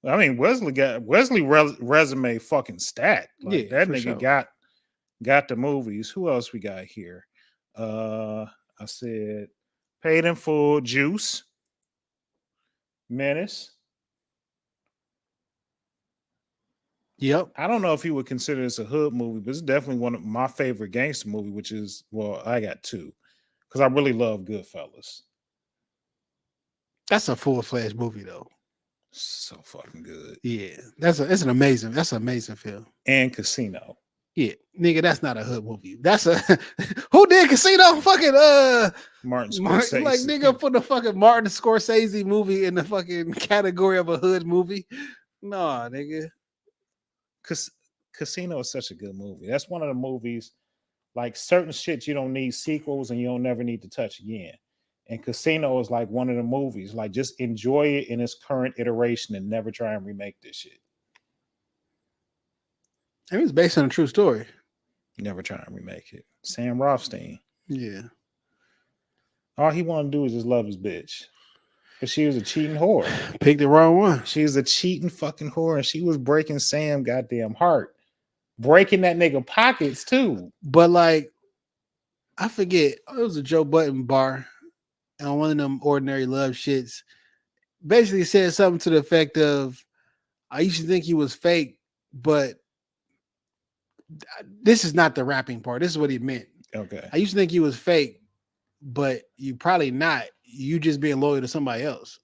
I mean, Wesley resume fucking stat. Like, that nigga sure. got the movies. Who else we got here? I said Paid in Full, Juice, Menace. Yep. I don't know if he would consider this a hood movie, but it's definitely one of my favorite gangster movie, which is, well, I got 2 because I really love Goodfellas. That's a full-fledged movie though. So fucking good. Yeah. That's an amazing film. And Casino. Yeah, nigga, that's not a hood movie. That's a who did nigga Casino Martin fucking Scorsese. like nigga put the fucking Martin Scorsese movie in the fucking category of a hood movie. Nah, nigga. Casino is such a good movie. That's one of the movies, like certain shit you don't need sequels and you don't never need to touch again. And Casino is like one of the movies, like just enjoy it in its current iteration and never try and remake this shit. I mean, it's based on a true story. Never try and remake it. Sam Rothstein. Yeah. All he wanted to do is just love his bitch. Because she was a cheating whore. Picked the wrong one. She was a cheating fucking whore and she was breaking Sam goddamn heart. Breaking that nigga pockets too. But like, I forget, it was a Joe Budden bar on one of them Ordinary Love shits. Basically said something to the effect of, I used to think he was fake, but this is not the rapping part. This is what he meant. Okay. I used to think he was fake, but you probably not. You just being loyal to somebody else.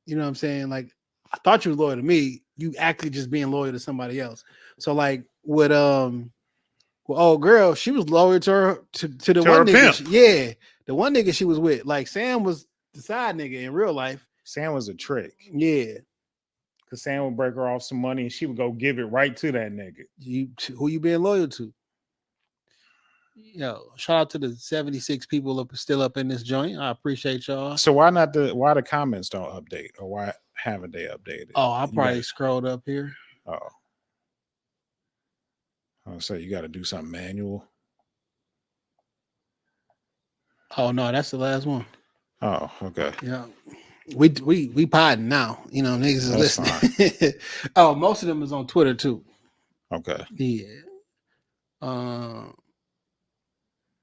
You know what I'm saying? Like, I thought you were loyal to me. You actually just being loyal to somebody else. So like with old girl, she was loyal to her to the one nigga. The one nigga she was with. Like Sam was the side nigga in real life. Sam was a trick. Yeah. Because Sam would break her off some money and she would go give it right to that nigga. Who you being loyal to? Yo, shout out to the 76 people still up in this joint. I appreciate y'all. So why the comments don't update, or why haven't they updated? Oh, I probably scrolled up here. Oh. I'll say you got to do something manual. Oh no, that's the last one. Oh, okay. Yeah. We podding now. You know, niggas is listening. Oh, most of them is on Twitter too. Okay. Yeah.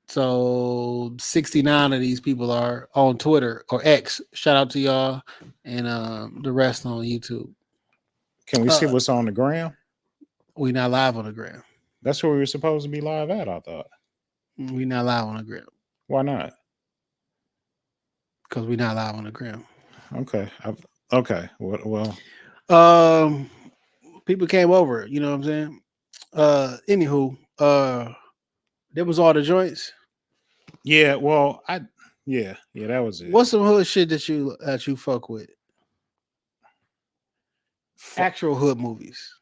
So 69 of these people are on Twitter or X. Shout out to y'all, and the rest on YouTube. Can we see what's on the gram? We not live on the gram. That's where we were supposed to be live at, I thought. We not live on the gram. Why not? Because we not live on the gram. Okay. Okay. Well. People came over. You know what I'm saying? Anywho, that was all the joints. Yeah. Well, yeah, that was it. What's some hood shit that you fuck with? Actual hood movies,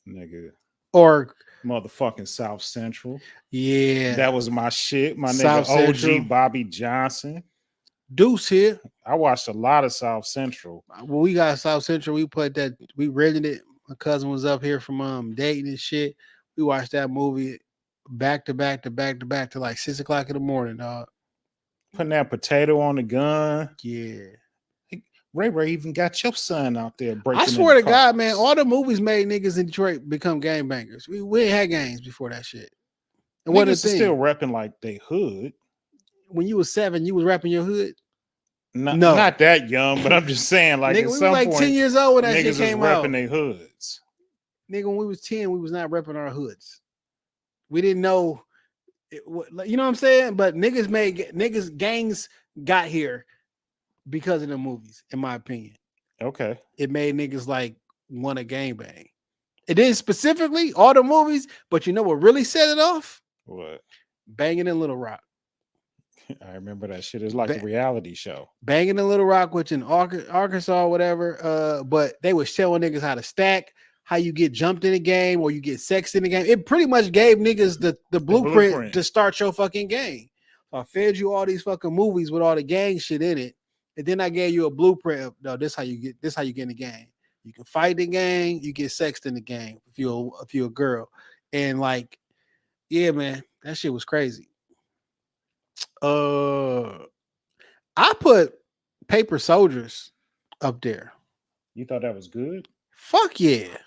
nigga. Or motherfucking South Central. Yeah. That was my shit. My South nigga OG Central. Bobby Johnson. Deuce here. I watched a lot of South Central. When we got South Central, we rented it. My cousin was up here from Dayton and shit. We watched that movie back to back to like 6 o'clock in the morning, dog. Putting that potato on the gun. Yeah. Ray even got your son out there breaking. I swear to God, man, all the movies made niggas in Detroit become gangbangers. We ain't had gangs before that shit. And what is still repping like they hood. When you was 7, you was rapping your hood. No, not that young, but I'm just saying, like, nigga, at we some was like point, 10 years old when that shit niggas came was out. repping their hoods. Nigga, when we was 10, we was not repping our hoods. We didn't know, you know what I'm saying? But gangs got here because of the movies, in my opinion. Okay. It made niggas like want to gangbang. It didn't specifically all the movies, but you know what really set it off? What? Banging in Little Rock. I remember that shit. It's like a reality show. Banging in Little Rock, which in Arkansas or whatever. But they were showing niggas how to stack, how you get jumped in the game or you get sexed in the game. It pretty much gave niggas the blueprint to start your fucking game. So I fed you all these fucking movies with all the gang shit in it. And then I gave you a blueprint of, no, this how you get in the game. You can fight the game, you get sexed in the game if you're a girl. And like, yeah, man, that shit was crazy. I put Paper Soldiers up there. You thought that was good? Fuck yeah.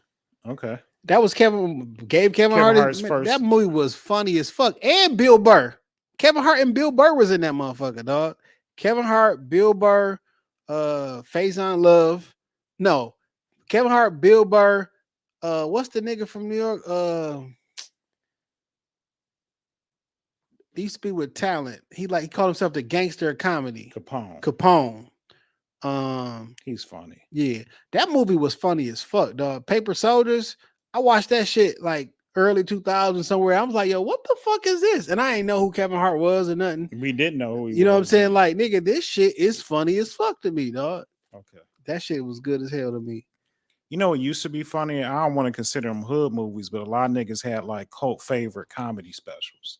Okay. That was Kevin Hart his first. That movie was funny as fuck. And Bill Burr. Kevin Hart and Bill Burr was in that motherfucker, dog. Kevin Hart, Bill Burr, Faison Love. No. Kevin Hart, Bill Burr. What's the nigga from New York? He used to be with talent. He called himself the gangster of comedy. Capone. He's funny. Yeah. That movie was funny as fuck, dog. Paper Soldiers. I watched that shit like early 2000s somewhere. I was like, yo, what the fuck is this? And I ain't know who Kevin Hart was or nothing. We didn't know who he You know what I'm was. saying? Like, nigga, this shit is funny as fuck to me, dog. Okay. That shit was good as hell to me. You know what used to be funny? I don't want to consider them hood movies, but a lot of niggas had like cult favorite comedy specials.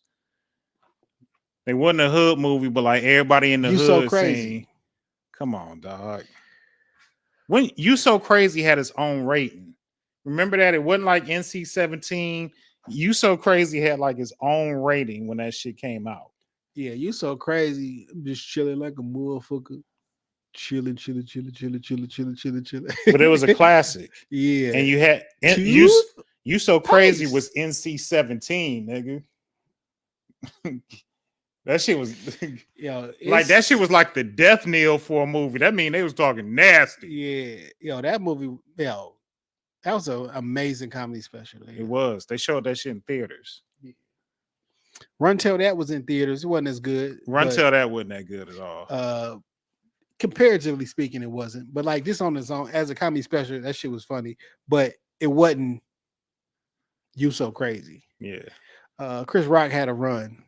They wasn't a hood movie, but like everybody in the You hood So Crazy. scene. Come on, dog. When You So Crazy had its own rating. Remember that? It wasn't like NC-17. You So Crazy had like its own rating when that shit came out. Yeah, You So Crazy. I'm just chilling like a motherfucker. Chilling. But it was a classic. Yeah. And you had You So Crazy was NC-17, nigga. That shit was yo, like that shit was like the death knell for a movie. That mean they was talking nasty. Yeah, yo, that movie, yo, that was an amazing comedy special. It was. They showed that shit in theaters. Yeah. Run Tell That was in theaters. It wasn't as good. Run Tell That wasn't that good at all. Comparatively speaking, it wasn't. But like just on its own as a comedy special, that shit was funny. But it wasn't You So Crazy. Yeah. Chris Rock had a run.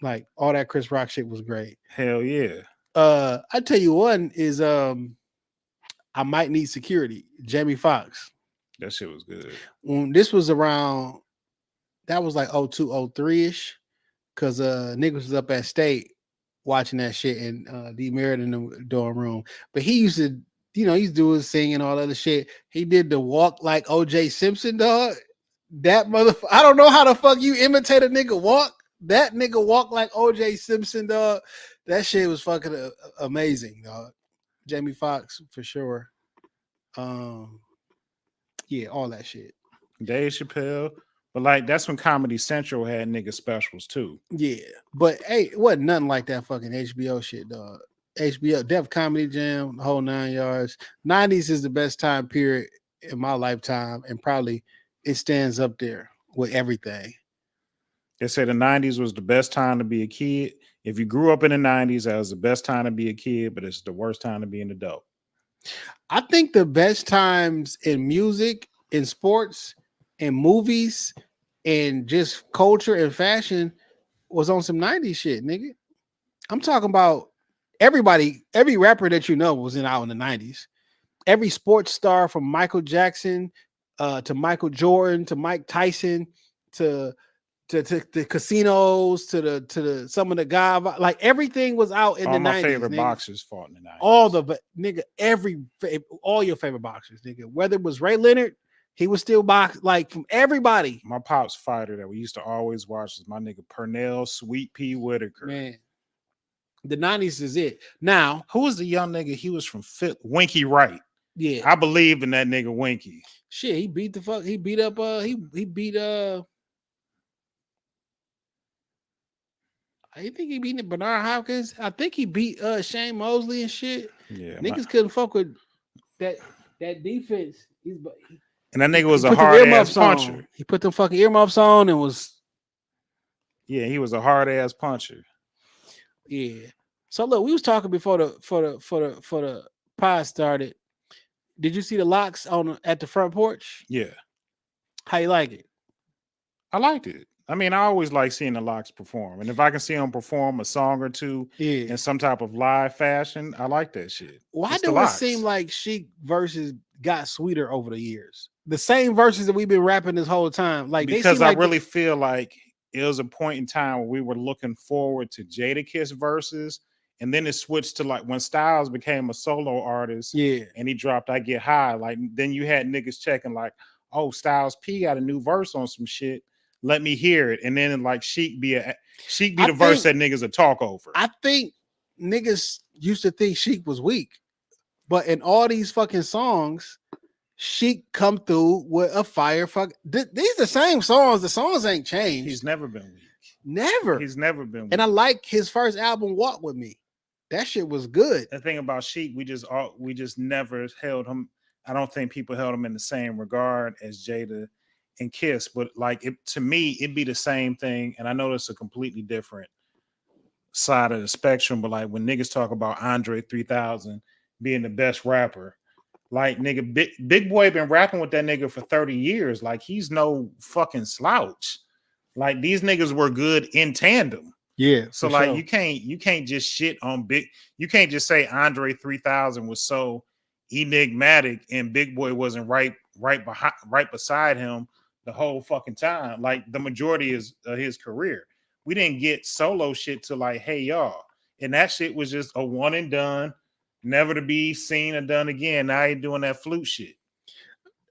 Like all that Chris Rock shit was great. Hell yeah. I tell you one is I Might Need Security, Jamie Foxx. That shit was good. When this was around, that was like 02, 03-ish. Cause niggas was up at State watching that shit and D Merritt in the dorm room. But he used to, he's doing singing all other shit. He did the walk like OJ Simpson, dog. That motherfucker. I don't know how the fuck you imitate a nigga walk. That nigga walk like OJ Simpson, dog. That shit was fucking amazing, dog. Jamie Foxx for sure. Yeah, all that shit. Dave Chappelle. But like that's when Comedy Central had nigga specials too. Yeah. But hey, it wasn't nothing like that fucking HBO shit, dog. HBO, Def Comedy Jam, the whole 9 yards. 90s is the best time period in my lifetime, and probably it stands up there with everything. They say the 90s was the best time to be a kid. If you grew up in the 90s, that was the best time to be a kid, but it's the worst time to be an adult. I think the best times in music, in sports, in movies, and just culture and fashion was on some 90s shit, nigga. I'm talking about everybody, every rapper that you know was out in the 90s. Every sports star from Michael Jackson to Michael Jordan to Mike Tyson to the casinos to the some of the guys, like everything was out in all the 90s. All my favorite nigga. boxers fought in the 90s. All your favorite boxers, nigga. Whether it was Ray Leonard, he was still box like from everybody. My pop's fighter that we used to always watch is my nigga Pernell Sweet Pea Whitaker. Man, the 90s is it. Now, who was the young nigga? He was from Winky Wright. Yeah, I believe in that nigga Winky. Shit, he beat the fuck. He beat up. He beat. I think he beat Bernard Hopkins. I think he beat Shane Mosley and shit. Yeah, niggas couldn't fuck with that defense. And that nigga was a hard ass puncher. He put them fucking earmuffs on and was. Yeah, he was a hard ass puncher. Yeah. So look, we was talking before the pod started. Did you see the locks at the front porch? Yeah. How you like it? I liked it. I mean, I always like seeing the locks perform. And if I can see them perform a song or two in some type of live fashion, I like that shit. Why do it seem like Chic verses got sweeter over the years? The same verses that we've been rapping this whole time. Like because I really feel like it was a point in time where we were looking forward to Jadakiss verses. And then it switched to like when Styles became a solo artist, and he dropped I Get High. Like then you had niggas checking like, oh, Styles P got a new verse on some shit. Let me hear it. And then like Sheek be the verse that niggas would talk over. I think niggas used to think Sheek was weak, but in all these fucking songs, Sheek come through with a fire fuck. These the same songs. The songs ain't changed. He's never been weak. Never. He's never been weak. And I like his first album, Walk With Me. That shit was good. The thing about Sheek, we just never held him. I don't think people held him in the same regard as Jada and Kiss, but like to me, it'd be the same thing. And I know it's a completely different side of the spectrum, but like when niggas talk about Andre 3000 being the best rapper, Like nigga, Big Boy been rapping with that nigga for 30 years. Like he's no fucking slouch. Like these niggas were good in tandem. Yeah. So for like sure. you can't just shit on Big. You can't just say Andre 3000 was so enigmatic and Big Boy wasn't right beside him the whole fucking time. Like the majority is his career. We didn't get solo shit to like, hey y'all, and that shit was just a one and done, never to be seen or done again. Now he doing that flute shit.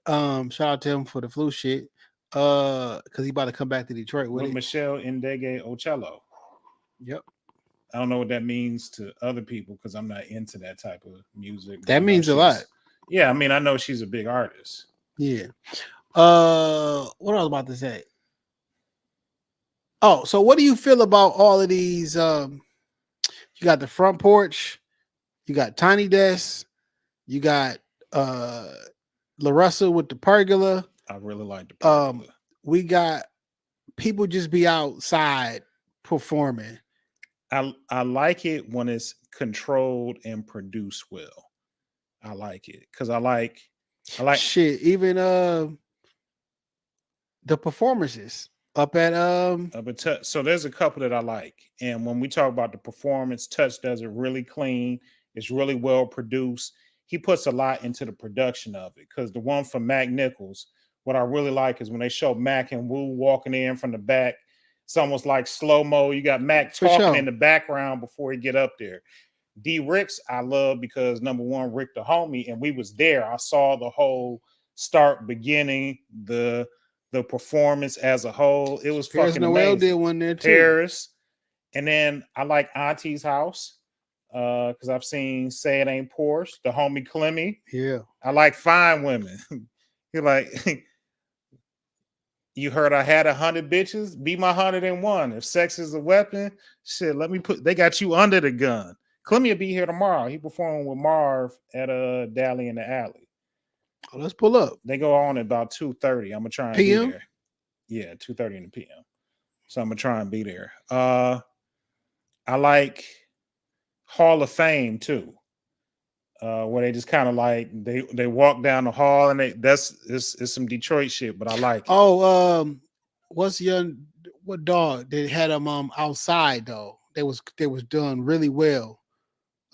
Shout out to him for the flu shit. Because he about to come back to Detroit with it. Michelle Ndege Ocello. Yep. I don't know what that means to other people because I'm not into that type of music. That means a lot. Yeah, I mean, I know she's a big artist. Yeah. What I was about to say. Oh, so what do you feel about all of these? You got the front porch, you got Tiny Desk, you got La Russell with the pergola. I really like the pergola. We got people just be outside performing. I like it when it's controlled and produced well. I like it because I like shit. Even the performances up at Touch. So there's a couple that I like, and when we talk about the performance, Touch does it really clean. It's really well produced. He puts a lot into the production of it because the one from Mac Nichols, what I really like is when they show Mac and Wu walking in from the back. It's almost like slow-mo. You got Mac talking in the background before he get up there. D. Ricks, I love because number one, Rick the homie, and we was there. I saw the whole start, beginning, the performance as a whole. It was Paris fucking Noel amazing. did one there too. Paris. And then I like Auntie's House because I've seen Say It Ain't Porsche, the homie Clemmy. Yeah. I like Fine Women. You're like... You heard I had 100 bitches, be my 101. If sex is a weapon, shit, they got you under the gun. Clemmy will be here tomorrow. He performing with Marv at Dally in the Alley. Oh, let's pull up. They go on at about 2:30. I'm gonna try and PM? be there. Yeah, 2:30 in the PM. So I'm gonna try and be there. I like Hall of Fame too. Where they just kind of like they walk down the hall and it's some Detroit shit, but I like it. Oh, what dog? They had them outside though. They was done really well.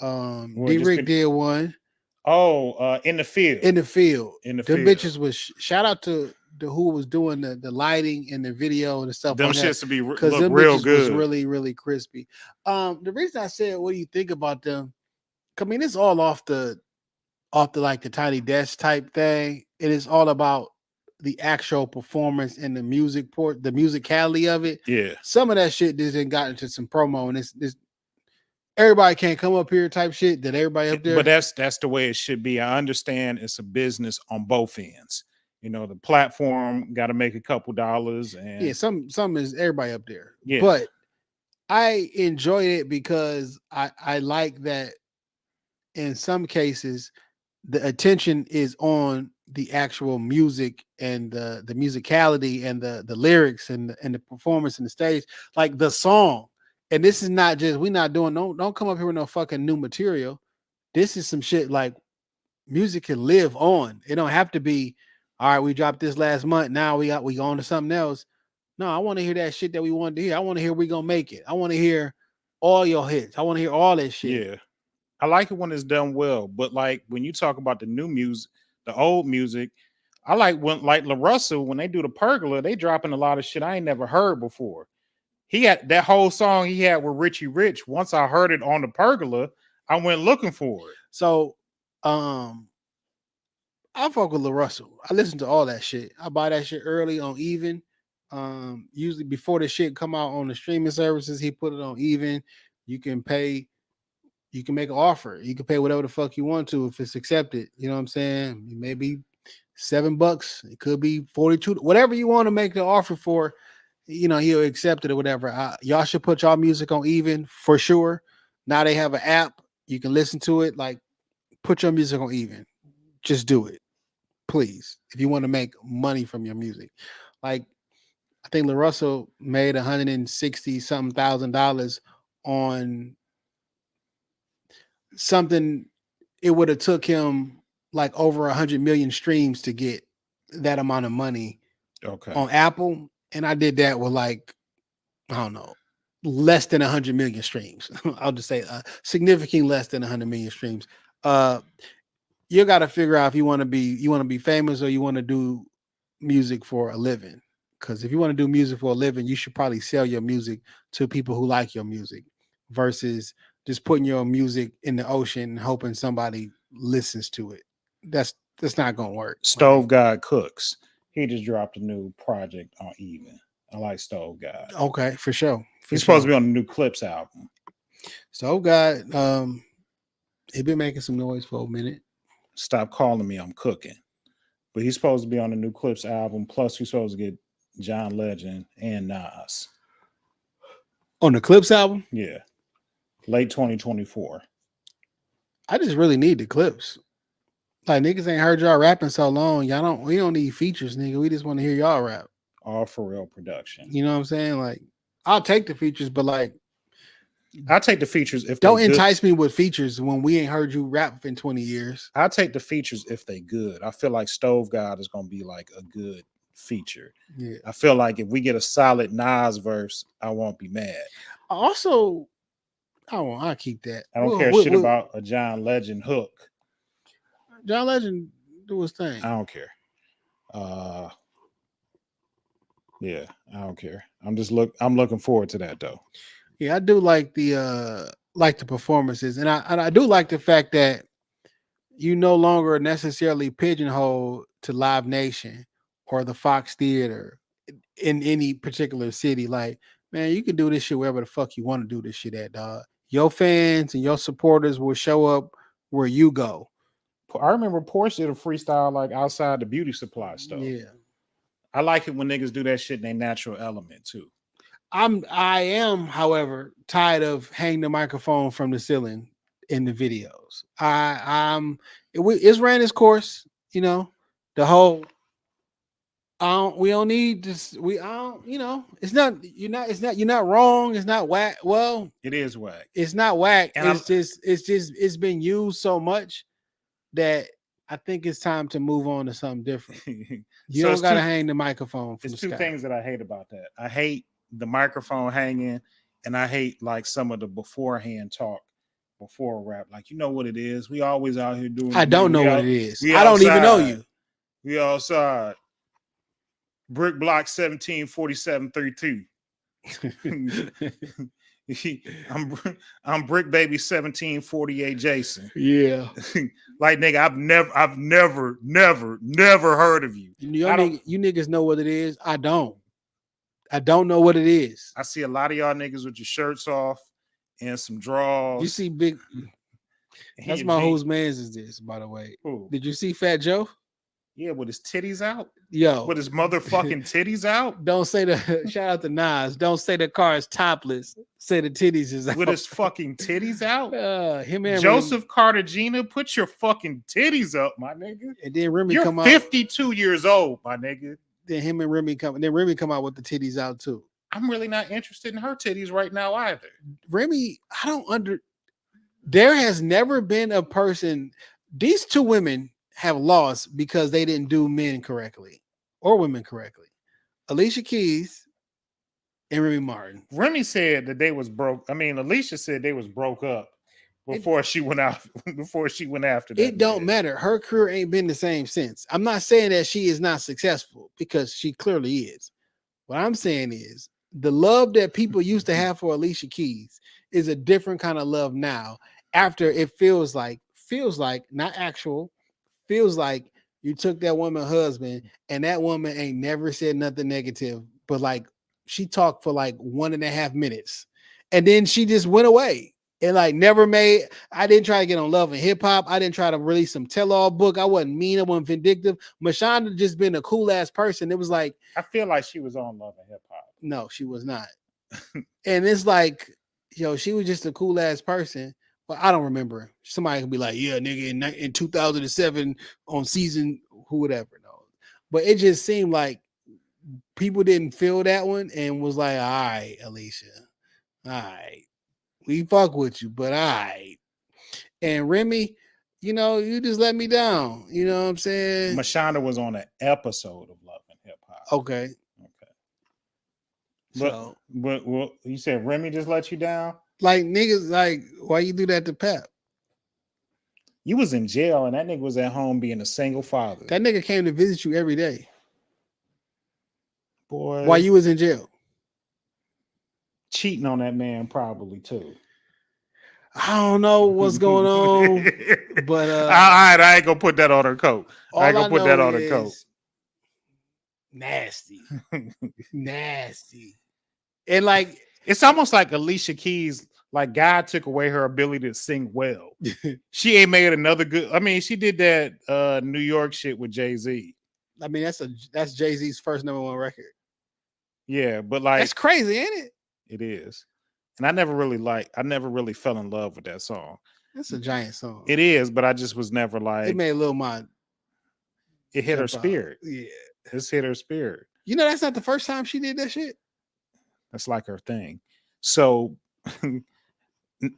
D Rick did one. Oh, in the field. In the field. Them bitches was shout out to who was doing the lighting and the video and the stuff. Them like shits to be look them real good. Was really, really crispy. The reason I said what do you think about them? I mean, it's all off the like the Tiny Desk type thing. It is all about the actual performance and the musicality of it. Yeah. Some of that shit just got into some promo and it's everybody can't come up here type shit that everybody up there. But that's the way it should be. I understand it's a business on both ends. You know, the platform got to make a couple dollars and yeah, some is everybody up there. Yeah. But I enjoyed it because I like that in some cases the attention is on the actual music and the musicality and the lyrics and the performance and the stage, like the song. And this is not just, we're not doing, don't come up here with no fucking new material. This is some shit like music can live on. It don't have to be, all right, we dropped this last month. Now we on to something else. No, I want to hear that shit that we wanted to hear. I want to hear we gonna make it. I want to hear all your hits. I want to hear all that shit. Yeah. I like it when it's done well, but like when you talk about the new music, the old music, I like when like La Russell, when they do the pergola, they dropping a lot of shit I ain't never heard before. He had that whole song he had with Richie Rich. Once I heard it on the pergola, I went looking for it. So I fuck with La Russell. I listen to all that shit. I buy that shit early on Even. Usually before the shit come out on the streaming services, he put it on Even. You can pay. You can make an offer. You can pay whatever the fuck you want to if it's accepted. You know what I'm saying? It may be $7. It could be 42. Whatever you want to make the offer for, you know, he'll accept it or whatever. Y'all should put y'all music on Even for sure. Now they have an app. You can listen to it. Like, put your music on Even. Just do it. Please. If you want to make money from your music. Like, I think La Russell made $160,000 on something. It would have took him like over 100 million streams to get that amount of money Okay. on Apple, and I did that with like, I don't know, less than 100 million streams. I'll just say significantly less than 100 million streams. You got to figure out if you want to be famous or you want to do music for a living. Because if you want to do music for a living, you should probably sell your music to people who like your music versus just putting your music in the ocean and hoping somebody listens to it. That's not gonna work. Stove God Cooks. He just dropped a new project on Even. I like Stove God. Okay, for sure. He's supposed to be on the new Clips album. Stove God, he been making some noise for a minute. Stop calling me, I'm cooking. But he's supposed to be on the new Clips album. Plus, we're supposed to get John Legend and Nas on the Clips album. Yeah, late 2024. I just really need the clips. Like niggas ain't heard y'all rapping so long. We don't need features, nigga. We just want to hear y'all rap. All for real production. You know what I'm saying? Like, I'll take the features, but like, I'll take the features if don't entice me with features when we ain't heard you rap in 20 years. I'll take the features if they good. I feel like Stove God is gonna be like a good feature. Yeah. I feel like if we get a solid Nas verse, I won't be mad. Also, I'll keep that. I don't care shit about a John Legend hook. John Legend do his thing. I don't care. Yeah, I don't care. I'm looking forward to that though. Yeah, I do like the performances, and I do like the fact that you no longer necessarily pigeonhole to Live Nation or the Fox Theater in any particular city. Like, man, you can do this shit wherever the fuck you want to do this shit at, dog. Your fans and your supporters will show up where you go. I remember Porsche did a freestyle like outside the beauty supply stuff. Yeah. I like it when niggas do that shit in their natural element too. I am, however, tired of hanging the microphone from the ceiling in the videos. It's ran its course, you know. The whole we don't need this. It's not wrong. It's not whack. Well, it is whack. It's not whack. And it's been used so much that I think it's time to move on to something different. You don't gotta hang the microphone from the sky. It's two things that I hate about that. I hate the microphone hanging, and I hate like some of the beforehand talk before rap. Like, you know what it is. We always out here doing. I don't know what it is. I don't even know you. We outside. Brick block 174732. I'm Brick Baby 1748 Jason. Yeah. Like, nigga, I've never heard of you. You niggas know what it is. I don't know what it is. I see a lot of y'all niggas with your shirts off and some drawers. You see big. That's my whose man's is this, by the way. Ooh. Did you see Fat Joe? Yeah, with his titties out. Yo, with his motherfucking titties out. Don't say the shout out to Nas. Don't say the car is topless. Say the titties is out. With his fucking titties out. Him and Joseph Cartagena, put your fucking titties up, my nigga. And then Remy You're come 52 yeunder old, my nigga. Then him and Remy come. Then Remy come out with the titties out too. I'm really not interested in her titties right now either. Remy, there has never been a person. These two women have lost because they didn't do men correctly or women correctly. Alicia Keys and Remy Martin. Remy said that they was broke. I mean, Alicia said they was broke up before she went out. Before she went after that. It don't matter. Her career ain't been the same since. I'm not saying that she is not successful because she clearly is. What I'm saying is the love that people used to have for Alicia Keys is a different kind of love now. After it feels like not actual. Feels like you took that woman's husband and that woman ain't never said nothing negative, but like she talked for like 1.5 minutes and then she just went away and like never made. I didn't try to get on Love and Hip Hop. I didn't try to release some tell-all book. I wasn't mean. I wasn't vindictive. Mashonda just been a cool ass person. It was like, I feel like she was on Love and Hip Hop. No, she was not. And it's like, she was just a cool ass person. Well, I don't remember. Somebody can be like, yeah, nigga, in 2007 on season, whatever. No, but it just seemed like people didn't feel that one and was like, all right, Alicia, all right, we fuck with you, but all right. And Remy, you just let me down. You know what I'm saying? Mashonda was on an episode of Love and Hip Hop. Okay. But, So, but you said Remy just let you down? like niggas, like why you do that to Pep? You was in jail and that nigga was at home being a single father. That nigga came to visit you every day. Boy, While you was in jail. Cheating on that man probably too. I don't know what's going on, but all right, I ain't gonna put that on her coat. I ain't gonna put that on her coat. Nasty. Nasty. And like it's almost like Alicia Keys, like God took away her ability to sing well. She ain't made another good. I mean, she did that New York shit with Jay-Z. I mean, that's Jay-Z's first #1 record. Yeah, but like that's crazy, ain't it? It is. And I never really fell in love with that song. It's a giant song. It is, but I just was never like it made Lil Mod. It hit her spirit. Yeah. It's hit her spirit. You know, that's not the first time she did that shit. That's like her thing. So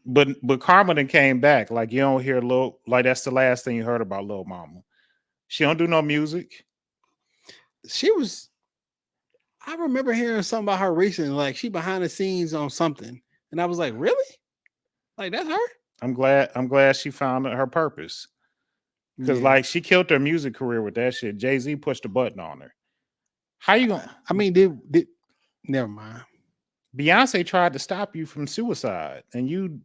but Karma then came back. Like you don't hear Lil, like that's the last thing you heard about Lil Mama. She don't do no music. I remember hearing something about her recently, like she behind the scenes on something. And I was like, really? Like that's her? I'm glad she found her purpose. Because like she killed her music career with that shit. Jay-Z pushed a button on her. How you gonna I mean, did never mind. Beyonce tried to stop you from suicide. And you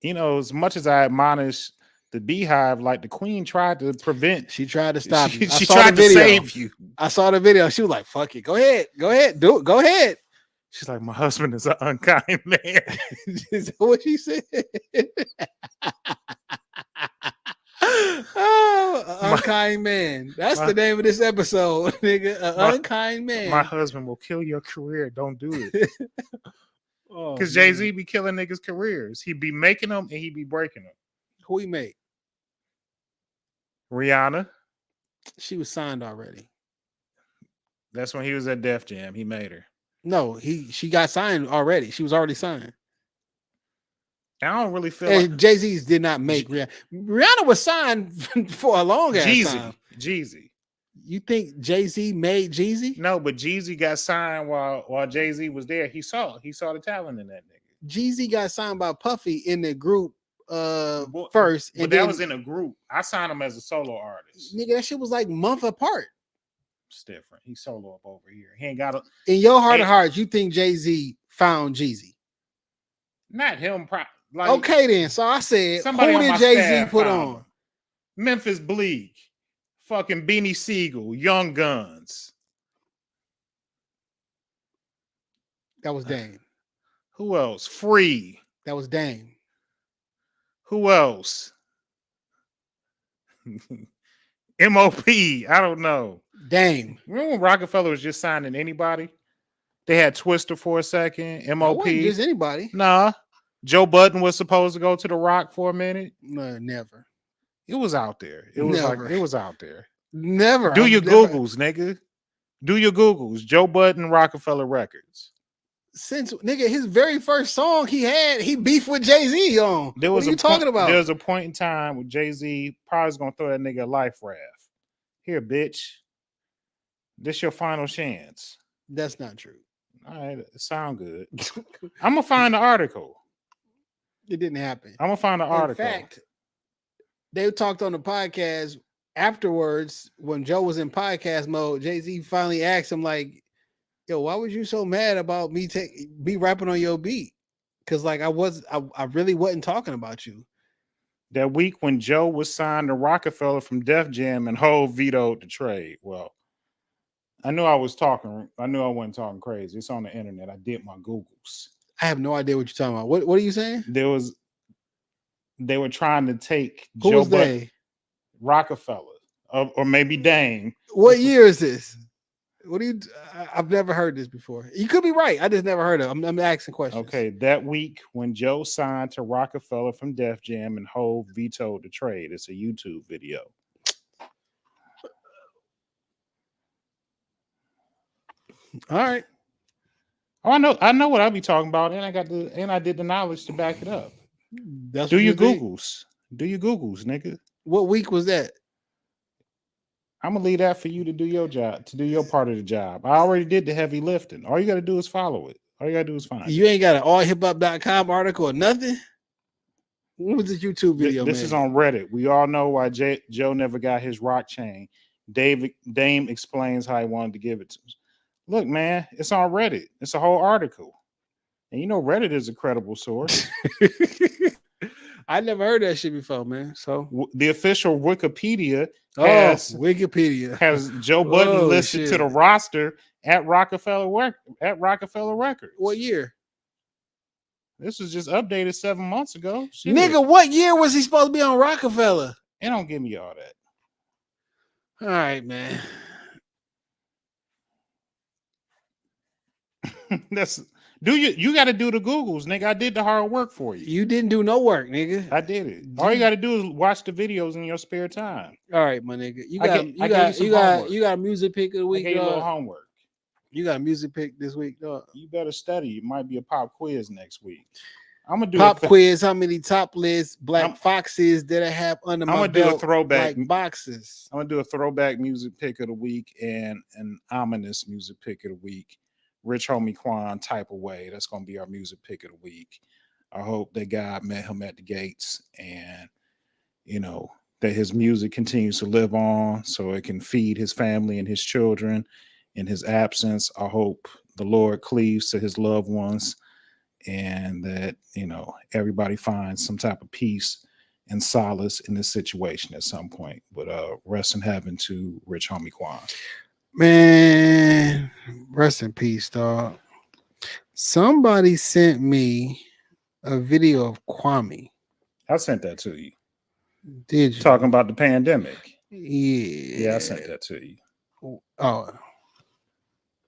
know, as much as I admonish the Beehive, like the Queen tried to prevent. She tried to stop you. She tried to save you. I saw the video. She was like, fuck it. Go ahead. Do it. Go ahead. She's like, my husband is an unkind man. Is that what she said? Oh, unkind man. That's the name of this episode, nigga. Unkind man. My husband will kill your career. Don't do it. Because Jay-Z be killing niggas' careers. He be making them and he be breaking them. Who he made? Rihanna. She was signed already. That's when he was at Def Jam. He made her. No, she got signed already. She was already signed. I don't really feel and like Jay-Z's did not make Rihanna. Rihanna was signed for a long ass time. Jeezy. You think Jay-Z made Jeezy? No, but Jeezy got signed while Jay-Z was there. He saw the talent in that nigga. Jeezy got signed by Puffy in the group first. But that was in a group. I signed him as a solo artist. Nigga, that shit was like month apart. It's different. He's solo up over here. He ain't got a. In your heart of hearts, you think Jay-Z found Jeezy? Not him. Like, okay, then. So I said, who did Jay-Z put on? Memphis Bleak, fucking Beanie Siegel, Young Guns. That was Dame. Who else? Free. That was Dame. Who else? MOP. I don't know. Dame. Remember when Rockefeller was just signing anybody? They had Twister for a second. MOP. Just anybody. Nah. Joe Budden was supposed to go to The Rock for a minute. No, never. It was out there. It was it was out there. Never. Do your Googles, nigga. Do your Googles. Joe Budden, Rockefeller Records. Since nigga, his very first song he beefed with Jay-Z on. What are you talking about? There's a point in time with Jay-Z probably was gonna throw that nigga a life raft. Here, bitch. This your final chance. That's not true. All right, it sound good. I'm gonna find the article. It didn't happen. I'm gonna find the article. In fact, they talked on the podcast afterwards when Joe was in podcast mode. Jay-Z finally asked him, like, yo, why was you so mad about me rapping on your beat? Because like I really wasn't talking about you. That week when Joe was signed to Rockefeller from Def Jam and Hov vetoed the trade. Well, I knew I wasn't talking crazy. It's on the internet. I did my Googles. I have no idea what you're talking about. What are you saying? They were trying to take Who was they? Rockefeller or maybe Dame. What year is this? I've never heard this before. You could be right. I just never heard of it. I'm asking questions. Okay, that week when Joe signed to Rockefeller from Def Jam and Hov vetoed the trade. It's a YouTube video. All right. Oh, I know what I be talking about, and I did the knowledge to back it up. That's Do your Googles. Do your Googles, nigga. What week was that? I'm gonna leave that for you to do your job, to do your part of the job. I already did the heavy lifting. All you gotta do is follow it. All you gotta do is find You it. ain't got an allhiphop.com article or nothing? What was this YouTube video, This man? is on Reddit. We all know why Joe never got his rock chain. Dame explains how he wanted to give it to us. Look, man, it's on Reddit. It's a whole article. And you know Reddit is a credible source. I never heard that shit before, man. So The official Wikipedia Wikipedia has Joe Budden listed shit. to the roster at Rockefeller Records. What year? This was just updated 7 months ago. Shit. Nigga, what year was he supposed to be on Rockefeller? It don't give me all that. All right, man. You got to do the Googles, nigga. I did the hard work for you. You didn't do no work, nigga. I did it. All you got to do is watch the videos in your spare time. All right, my nigga. You I got a music pick of the week. I gave you a little homework. You got a music pick this week, dog. You better study. It might be a pop quiz next week. I'm gonna do pop quiz. How many top list black foxes did I have under my belt? I'm gonna do a throwback like boxes. I'm gonna do a throwback music pick of the week and an ominous music pick of the week. Rich Homie Quan type of way. That's gonna be our music pick of the week. I hope that God met him at the gates, and you know that his music continues to live on, so it can feed his family and his children in his absence. I hope the Lord cleaves to his loved ones, and that everybody finds some type of peace and solace in this situation at some point. But rest in heaven to Rich Homie Quan. Man, rest in peace, dog. Somebody sent me a video of Kwame. I sent that to you. Did you? Talking about the pandemic. Yeah, I sent that to you. Oh.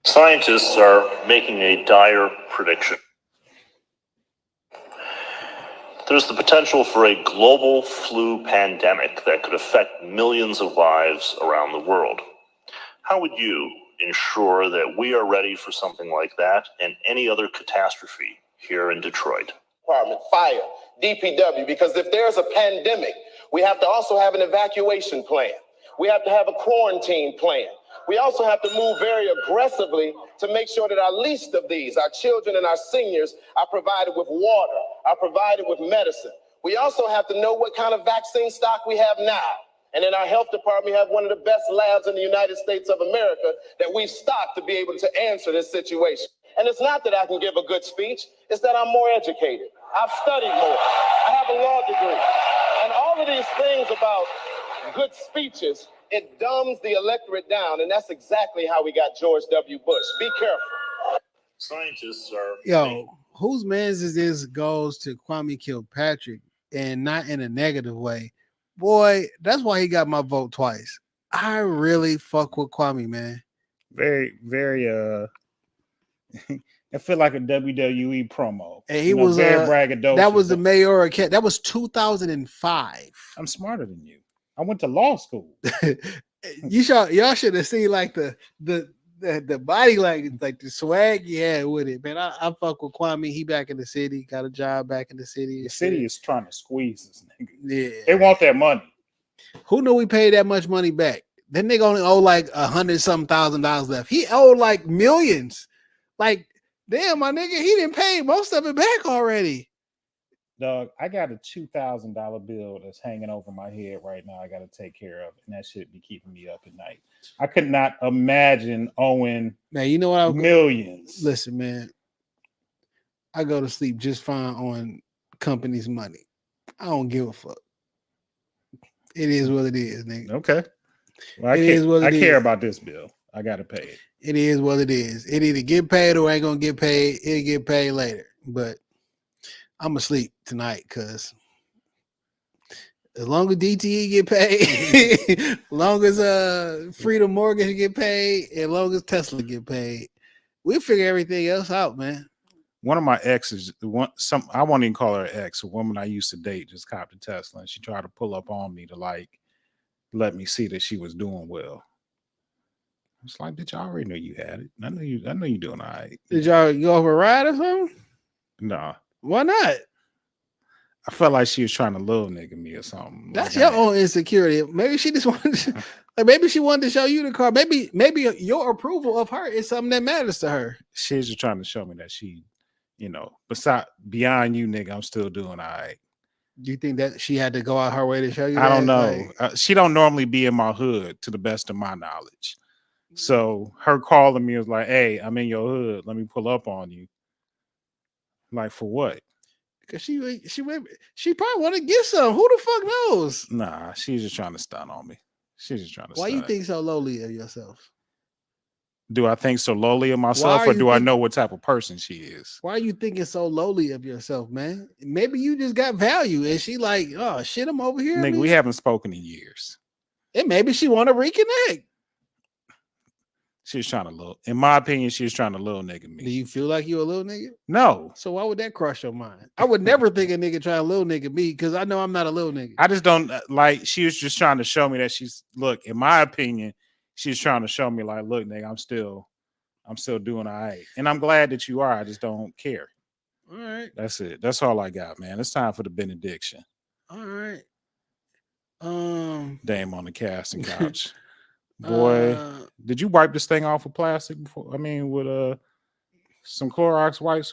Scientists are making a dire prediction. There's the potential for a global flu pandemic that could affect millions of lives around the world. How would you ensure that we are ready for something like that and any other catastrophe here in Detroit? Department, fire, DPW, because if there's a pandemic, we have to also have an evacuation plan. We have to have a quarantine plan. We also have to move very aggressively to make sure that our least of these, our children and our seniors, are provided with water, are provided with medicine. We also have to know what kind of vaccine stock we have now. And in our health department, we have one of the best labs in the United States of America that we've stocked to be able to answer this situation. And it's not that I can give a good speech, it's that I'm more educated. I've studied more. I have a law degree. And all of these things about good speeches, it dumbs the electorate down. And that's exactly how we got George W. Bush. Be careful. Scientists are... Yo, whose man's is this goes to Kwame Kilpatrick and not in a negative way? Boy, that's why he got my vote twice. I really fuck with Kwame, man. Very, very I feel like a WWE promo. And he was very braggadocious. That was the mayor. That was 2005. I'm smarter than you. I went to law school. Y'all should have seen like the body language, like the swag he had with it, man. I fuck with Kwame. He back in the city, got a job back in the city. The city is trying to squeeze this nigga. Yeah, they want that money. Who knew we paid that much money back? That nigga only owe like $100,000 left. He owed like millions. Like, damn, my nigga, he didn't pay most of it back already. Dog, I got a $2,000 bill that's hanging over my head right now. I got to take care of, and that shit be keeping me up at night. I could not imagine owing millions. Listen, man, I go to sleep just fine on company's money. I don't give a fuck. It is what it is, nigga. Okay. Well, I care about this bill. I got to pay it. It is what it is. It either get paid or ain't gonna get paid. It'll get paid later, but I'm asleep tonight because as long as DTE get paid, as long as Freedom Mortgage get paid, as long as Tesla get paid, we'll figure everything else out, man. One of my exes, I won't even call her an ex, a woman I used to date just copped a Tesla, and she tried to pull up on me to like let me see that she was doing well. It's like, bitch, I already knew you had it. I know you doing all right. Did y'all go over a ride or something? Nah. Why not? I felt like she was trying to little nigga me or something. That's like your own insecurity. Maybe she just wanted to, like maybe she wanted to show you the car. Maybe your approval of her is something that matters to her. She's just trying to show me that she, beyond you, nigga, I'm still doing all right. Do you think that she had to go out her way to show you I that? don't know. She don't normally be in my hood, to the best of my knowledge. So her calling me was like, "Hey, I'm in your hood. Let me pull up on you." Like, for what? Because she probably want to get some. Who the fuck knows? Nah, she's just trying to stun on me. She's just trying to. Why stun. you think so lowly of yourself? Do I think so lowly of myself, or do I know what type of person she is? Why are you thinking so lowly of yourself, man? Maybe you just got value, and she like, oh shit, I'm over here. Nigga, we haven't spoken in years. And maybe she want to reconnect. She was trying to in my opinion, she was trying to little nigga me. Do you feel like you a little nigga? No. So why would that cross your mind? I would never think a nigga try to little nigga me because I know I'm not a little nigga. I just don't like. She was just trying to show me that in my opinion, she's trying to show me like, look, nigga, I'm still doing all right. And I'm glad that you are. I just don't care. All right. That's it. That's all I got, man. It's time for the benediction. All right. Dame on the casting couch. Boy, did you wipe this thing off with plastic before? I mean, with some Clorox wipes